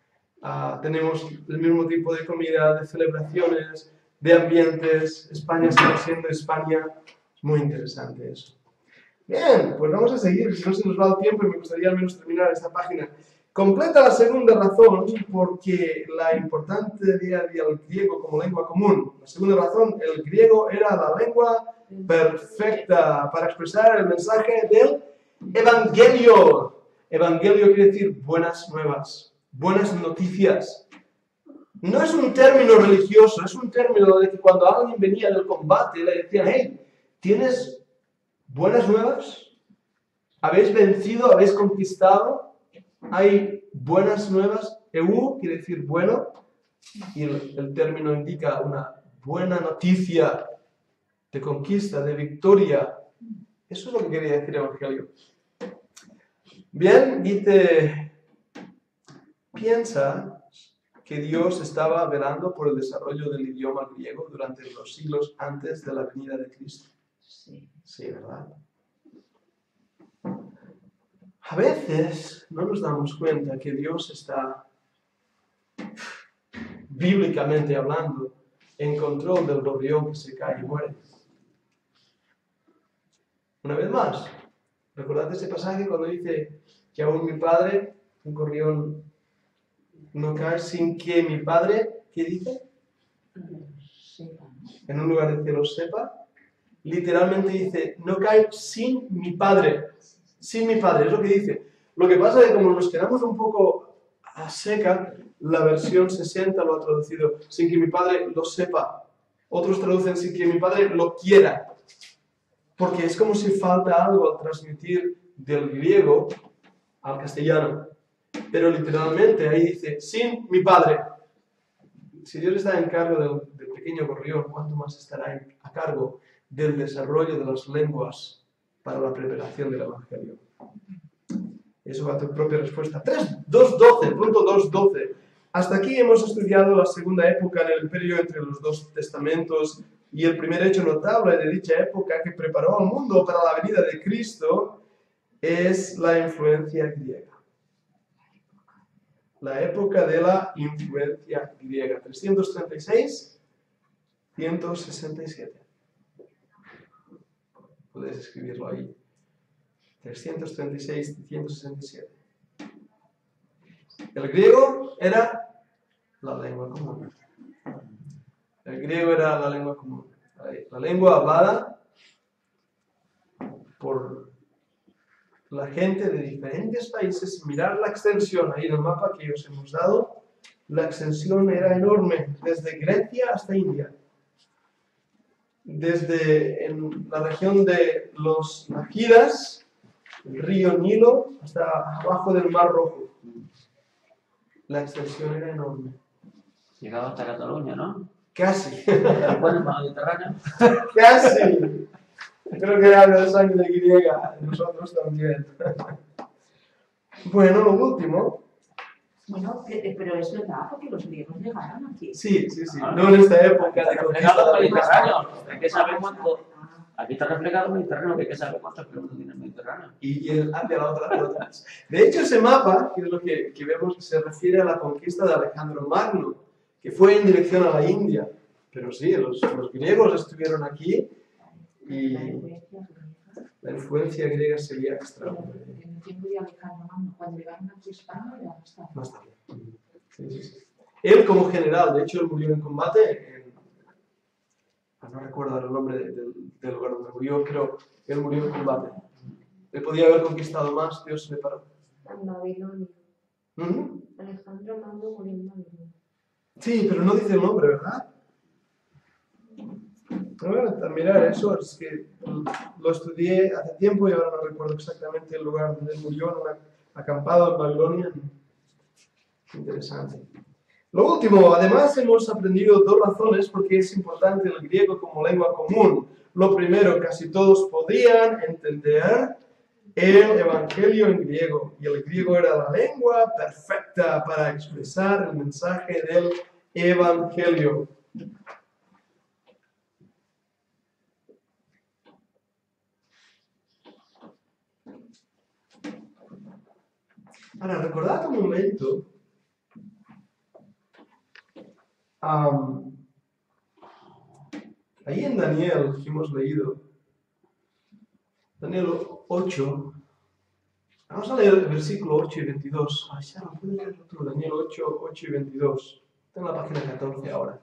Tenemos el mismo tipo de comida, de celebraciones, de ambientes. España sigue siendo España. Es muy interesante eso. Bien, pues vamos a seguir, si no se nos va el tiempo y me gustaría al menos terminar esta página. Completa la segunda razón porque la importante del griego como lengua común. La segunda razón, el griego era la lengua perfecta para expresar el mensaje del Evangelio. Evangelio quiere decir buenas nuevas, buenas noticias. No es un término religioso, es un término de que cuando alguien venía del combate le decían, hey, ¿tienes buenas nuevas? ¿Habéis vencido? ¿Habéis conquistado? Hay buenas nuevas. Eu quiere decir bueno, y el término indica una buena noticia de conquista, de victoria. Eso es lo que quería decir el Evangelio. Bien, dice, piensa que Dios estaba velando por el desarrollo del idioma griego durante los siglos antes de la venida de Cristo. Sí, ¿verdad? A veces no nos damos cuenta que Dios está, bíblicamente hablando, en control del gorrión que se cae y muere. Una vez más, recordad ese pasaje cuando dice que aún mi padre, un gorrión, no cae sin que mi padre, ¿qué dice? En un lugar de cielo sepa. Literalmente dice, no cae sin mi padre. Sin mi padre, es lo que dice. Lo que pasa es que como nos quedamos un poco a seca, la versión 60 lo ha traducido sin que mi padre lo sepa. Otros traducen sin que mi padre lo quiera. Porque es como si falta algo al transmitir del griego al castellano. Pero literalmente ahí dice, sin mi padre. Si Dios está en cargo del pequeño gorrión, ¿cuánto más estará a cargo del desarrollo de las lenguas para la preparación del Evangelio. Eso va a tu propia respuesta. 2.12, punto 2.12. Hasta aquí hemos estudiado la segunda época en el imperio entre los dos testamentos y el primer hecho notable de dicha época que preparó al mundo para la venida de Cristo es la influencia griega. La época de la influencia griega. 336, 167. Puedes escribirlo ahí. 336, 167. El griego era la lengua común. El griego era la lengua común. La lengua hablada por la gente de diferentes países. Mirar la extensión ahí en el mapa que os hemos dado. La extensión era enorme, desde Grecia hasta India. Desde en la región de los Nágidas, el río Nilo, hasta abajo del Mar Rojo. La extensión era enorme.
Llegaba hasta Cataluña, ¿no?
Casi.
Después del Mediterráneo.
Casi. Creo que habla de sangre griega. Nosotros también. Bueno, lo último.
Bueno, pero es verdad, porque los griegos llegaron aquí.
Sí. No en esta época de conquista
del
del
Mediterráneo. Hay que saber cuánto. Aquí está reflejado el Mediterráneo, que hay que saber cuántos kilómetros tiene el Mediterráneo.
Y el hacia la otra. De hecho, ese mapa, que es lo que vemos, se refiere a la conquista de Alejandro Magno, que fue en dirección a la India. Pero sí, los griegos estuvieron aquí y la influencia griega sería extraordinaria.
En el tiempo de Alejandro Magno, cuando llegaron aquí a España, era bastante.
Más tarde. Sí. Él como general, de hecho, él murió en combate no recuerdo el nombre del lugar donde murió, pero él murió en combate. Él podía haber conquistado más, Dios le paró.
En Babilonia. Alejandro Magno murió en Babilonia.
Sí, pero no dice el nombre, ¿verdad? Bueno, mirar eso, es que lo estudié hace tiempo y ahora no recuerdo exactamente el lugar donde él murió, acampado en Babilonia. Interesante. Lo último, además hemos aprendido dos razones por qué es importante el griego como lengua común. Lo primero, casi todos podían entender el Evangelio en griego, y el griego era la lengua perfecta para expresar el mensaje del Evangelio. Ahora, recordad un momento. Ahí en Daniel que hemos leído, Daniel 8, vamos a leer el versículo 8 y 22. Ay, ya no puedo leer otro, Daniel 8 y 22. Tengo la página 14 ahora.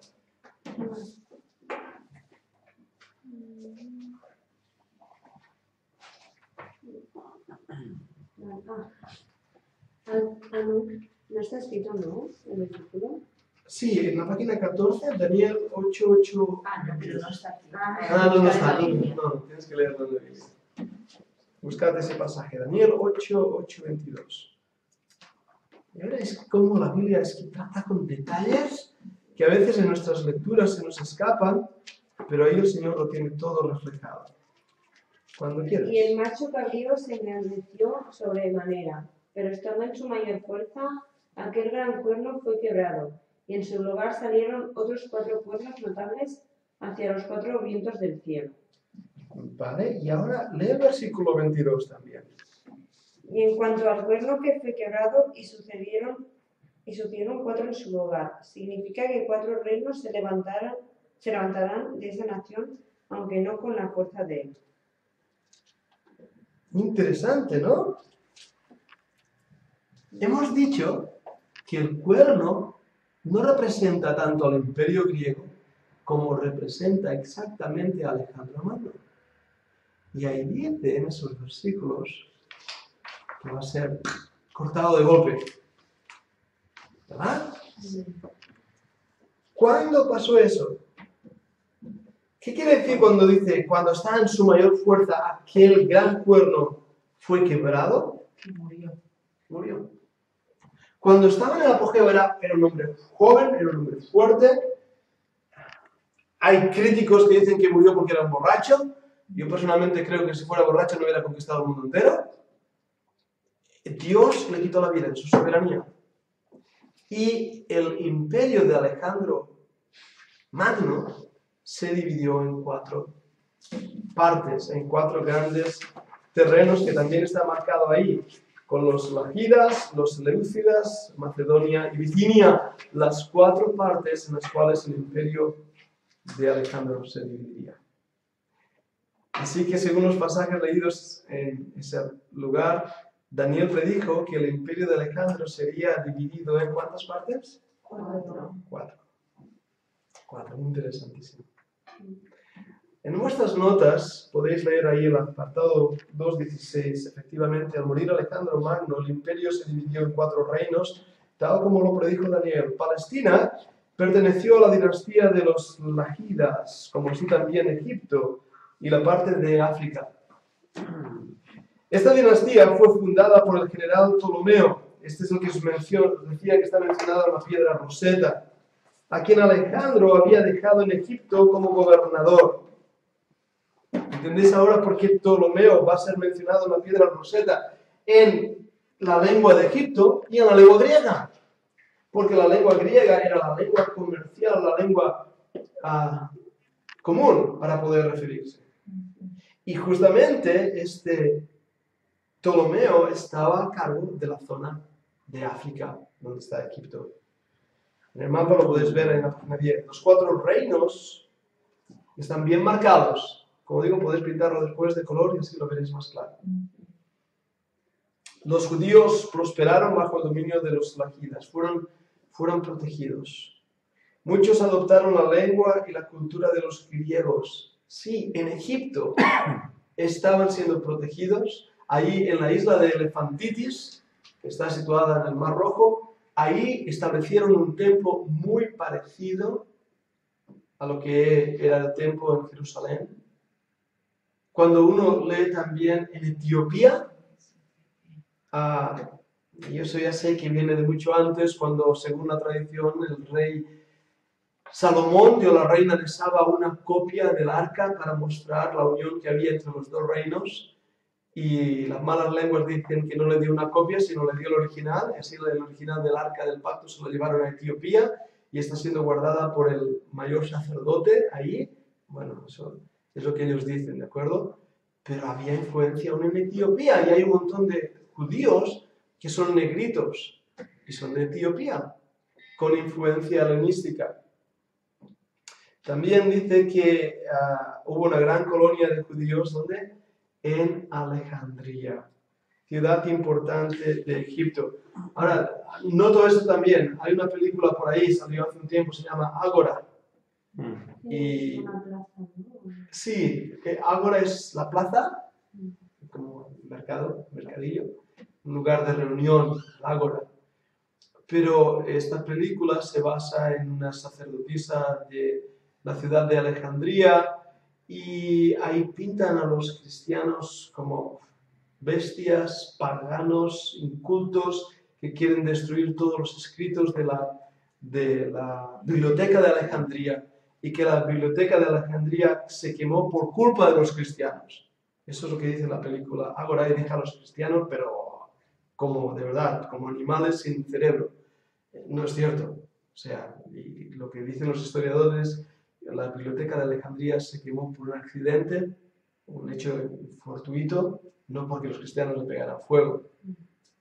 No está escrito, ¿no? El versículo.
Sí, en la página 14, Daniel 8.
No, pero no está aquí.
No está. No, tienes que leerlo en la Biblia. Buscad ese pasaje, Daniel 8, 22. Y ahora es como la Biblia es que trata con detalles que a veces en nuestras lecturas se nos escapan, pero ahí el Señor lo tiene todo reflejado. Cuando quieras.
Y el macho cabrío se engrandeció sobremanera, pero estando en su mayor fuerza, aquel gran cuerno fue quebrado, y en su lugar salieron otros 4 cuernos notables hacia los 4 vientos del cielo.
Vale, y ahora lee el versículo 22 también.
Y en cuanto al cuerno que fue quebrado, y sucedieron 4 en su lugar, significa que 4 reinos se levantarán de esa nación, aunque no con la fuerza de él.
Interesante, ¿no? Hemos dicho que el cuerno no representa tanto al imperio griego como representa exactamente a Alejandro Magno. Y ahí dice en esos versículos que va a ser cortado de golpe. ¿Verdad? ¿Cuándo pasó eso? ¿Qué quiere decir cuando dice, cuando está en su mayor fuerza, aquel gran cuerno fue quebrado? Murió. Cuando estaba en el apogeo era un hombre joven, era un hombre fuerte. Hay críticos que dicen que murió porque era un borracho, Yo personalmente creo que si fuera borracho no hubiera conquistado el mundo entero. Dios le quitó la vida en su soberanía. Y el imperio de Alejandro Magno se dividió en 4 partes, en 4 grandes terrenos que también está marcado ahí, con los Lágidas, los Seleucidas, Macedonia y Bitinia, las 4 partes en las cuales el imperio de Alejandro se dividiría. Así que según los pasajes leídos en ese lugar, Daniel predijo que el imperio de Alejandro sería dividido en ¿cuántas partes?
4.
4, muy interesantísimo. En vuestras notas podéis leer ahí el apartado 2.16. Efectivamente, al morir Alejandro Magno, el imperio se dividió en 4 reinos, tal como lo predijo Daniel. Palestina perteneció a la dinastía de los Lágidas, como así también Egipto y la parte de África. Esta dinastía fue fundada por el general Ptolomeo. Este es el que os decía que está mencionado en la piedra Rosetta, a quien Alejandro había dejado en Egipto como gobernador. ¿Entendéis ahora por qué Ptolomeo va a ser mencionado en la piedra Rosetta en la lengua de Egipto y en la lengua griega? Porque la lengua griega era la lengua comercial, la lengua común para poder referirse. Y justamente este Ptolomeo estaba a cargo de la zona de África, donde está Egipto. En el mapa lo podéis ver en la página 10. Los 4 reinos están bien marcados. Como digo, podéis pintarlo después de color y así lo veréis más claro. Los judíos prosperaron bajo el dominio de los Lágidas, fueron protegidos. Muchos adoptaron la lengua y la cultura de los griegos. Sí, en Egipto estaban siendo protegidos. Allí en la isla de Elefantitis, que está situada en el Mar Rojo, ahí establecieron un templo muy parecido a lo que era el templo en Jerusalén. Cuando uno lee también en Etiopía, y eso ya sé que viene de mucho antes, cuando según la tradición el rey Salomón dio a la reina de Saba una copia del arca para mostrar la unión que había entre los 2 reinos. Y las malas lenguas dicen que no le dio una copia, sino le dio el original, y así el original del arca del pacto se lo llevaron a Etiopía y está siendo guardada por el mayor sacerdote ahí. Bueno, eso es lo que ellos dicen, ¿de acuerdo? Pero había influencia aún en Etiopía y hay un montón de judíos que son negritos y son de Etiopía, con influencia helenística. También dice que hubo una gran colonia de judíos, ¿dónde? En Alejandría, ciudad importante de Egipto. Ahora, noto esto también. Hay una película por ahí, salió hace un tiempo, se llama Ágora. Y
Una plaza, ¿no?
sí, Ágora es la plaza, como mercadillo, un lugar de reunión, Ágora. Pero esta película se basa en una sacerdotisa de la ciudad de Alejandría y ahí pintan a los cristianos como bestias, paganos, incultos, que quieren destruir todos los escritos de la biblioteca de Alejandría y que la biblioteca de Alejandría se quemó por culpa de los cristianos. Eso es lo que dice la película. Ahora deja a los cristianos, pero como de verdad, como animales sin cerebro. No es cierto. O sea, y lo que dicen los historiadores, la biblioteca de Alejandría se quemó por un accidente, un hecho fortuito, no porque los cristianos le pegaran fuego.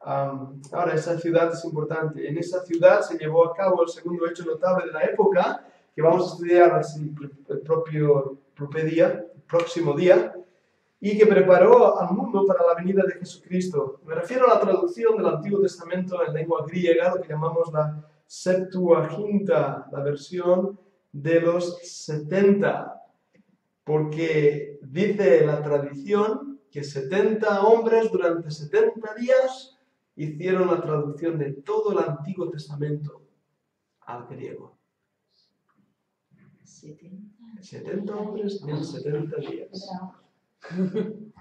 Ahora, esa ciudad es importante. En esa ciudad se llevó a cabo el segundo hecho notable de la época, que vamos a estudiar el próximo día, y que preparó al mundo para la venida de Jesucristo. Me refiero a la traducción del Antiguo Testamento en lengua griega, lo que llamamos la Septuaginta, la versión de los 70, porque dice la tradición que 70 hombres durante 70 días hicieron la traducción de todo el Antiguo Testamento al griego. 70 hombres en 70 días.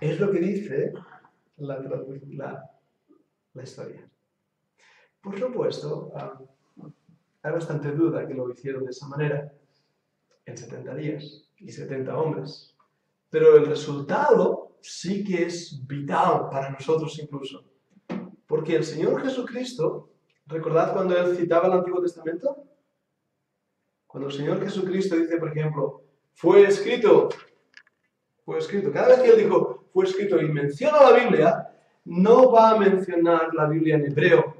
Es lo que dice la historia. Por supuesto, hay bastante duda que lo hicieron de esa manera, en 70 días y 70 hombres. pero el resultado sí que es vital para nosotros incluso. Porque el Señor Jesucristo, ¿recordad cuando Él citaba el Antiguo Testamento? Cuando el Señor Jesucristo dice, por ejemplo, fue escrito, cada vez que Él dijo, fue escrito y menciona la Biblia, no va a mencionar la Biblia en hebreo,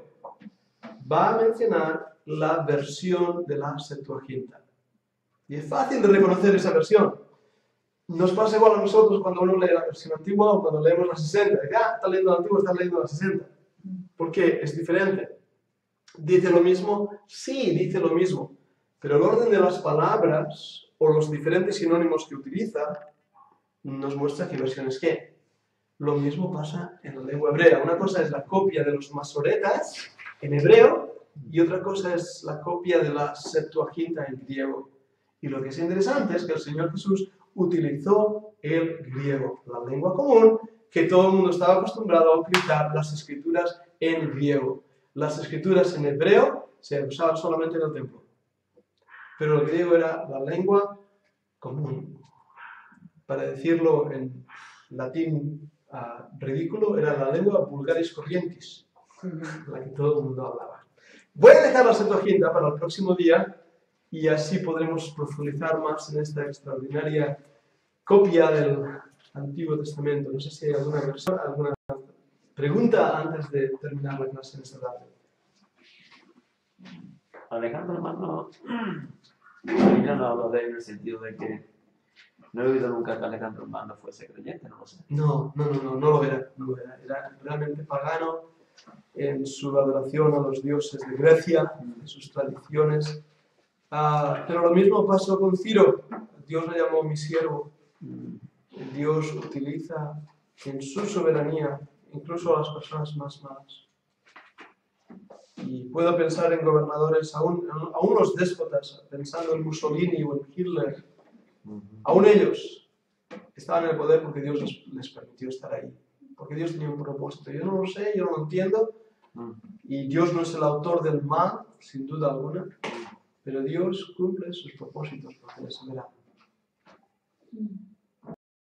va a mencionar la versión de la Septuaginta. Y es fácil de reconocer esa versión. Nos pasa igual a nosotros cuando uno lee la versión antigua o cuando leemos la 60. Está leyendo la antigua, está leyendo la 60. ¿Por qué? Es diferente. ¿Dice lo mismo? Sí, dice lo mismo. Pero el orden de las palabras o los diferentes sinónimos que utiliza nos muestra qué versión es qué. Lo mismo pasa en la lengua hebrea. Una cosa es la copia de los masoretas en hebreo y otra cosa es la copia de la Septuaginta en griego. Y lo que es interesante es que el Señor Jesús utilizó el griego, la lengua común, que todo el mundo estaba acostumbrado a utilizar las escrituras en griego. Las escrituras en hebreo se usaban solamente en el templo. Pero el griego era la lengua común. Para decirlo en latín ridículo, era la lengua vulgaris corrientis, la que todo el mundo hablaba. Voy a dejar la Septuaginta para el próximo día y así podremos profundizar más en esta extraordinaria copia del Antiguo Testamento. No sé si hay alguna pregunta antes de terminar la clase en esta tarde.
Alejandro, hermano, yo no hablo de él en el sentido de que no he oído nunca que Alejandro hermano fuese creyente, no lo sé.
No lo era. Era realmente pagano en su adoración a los dioses de Grecia, en sus tradiciones. Pero lo mismo pasó con Ciro. Dios le llamó mi siervo. Dios utiliza en su soberanía incluso a las personas más malas. Y puedo pensar en gobernadores, aún los déspotas, pensando en Mussolini o en Hitler. Aún ellos estaban en el poder porque Dios les permitió estar ahí. Porque Dios tenía un propósito. Yo no lo sé, yo no lo entiendo. Y Dios no es el autor del mal, sin duda alguna. Pero Dios cumple sus propósitos porque es soberano.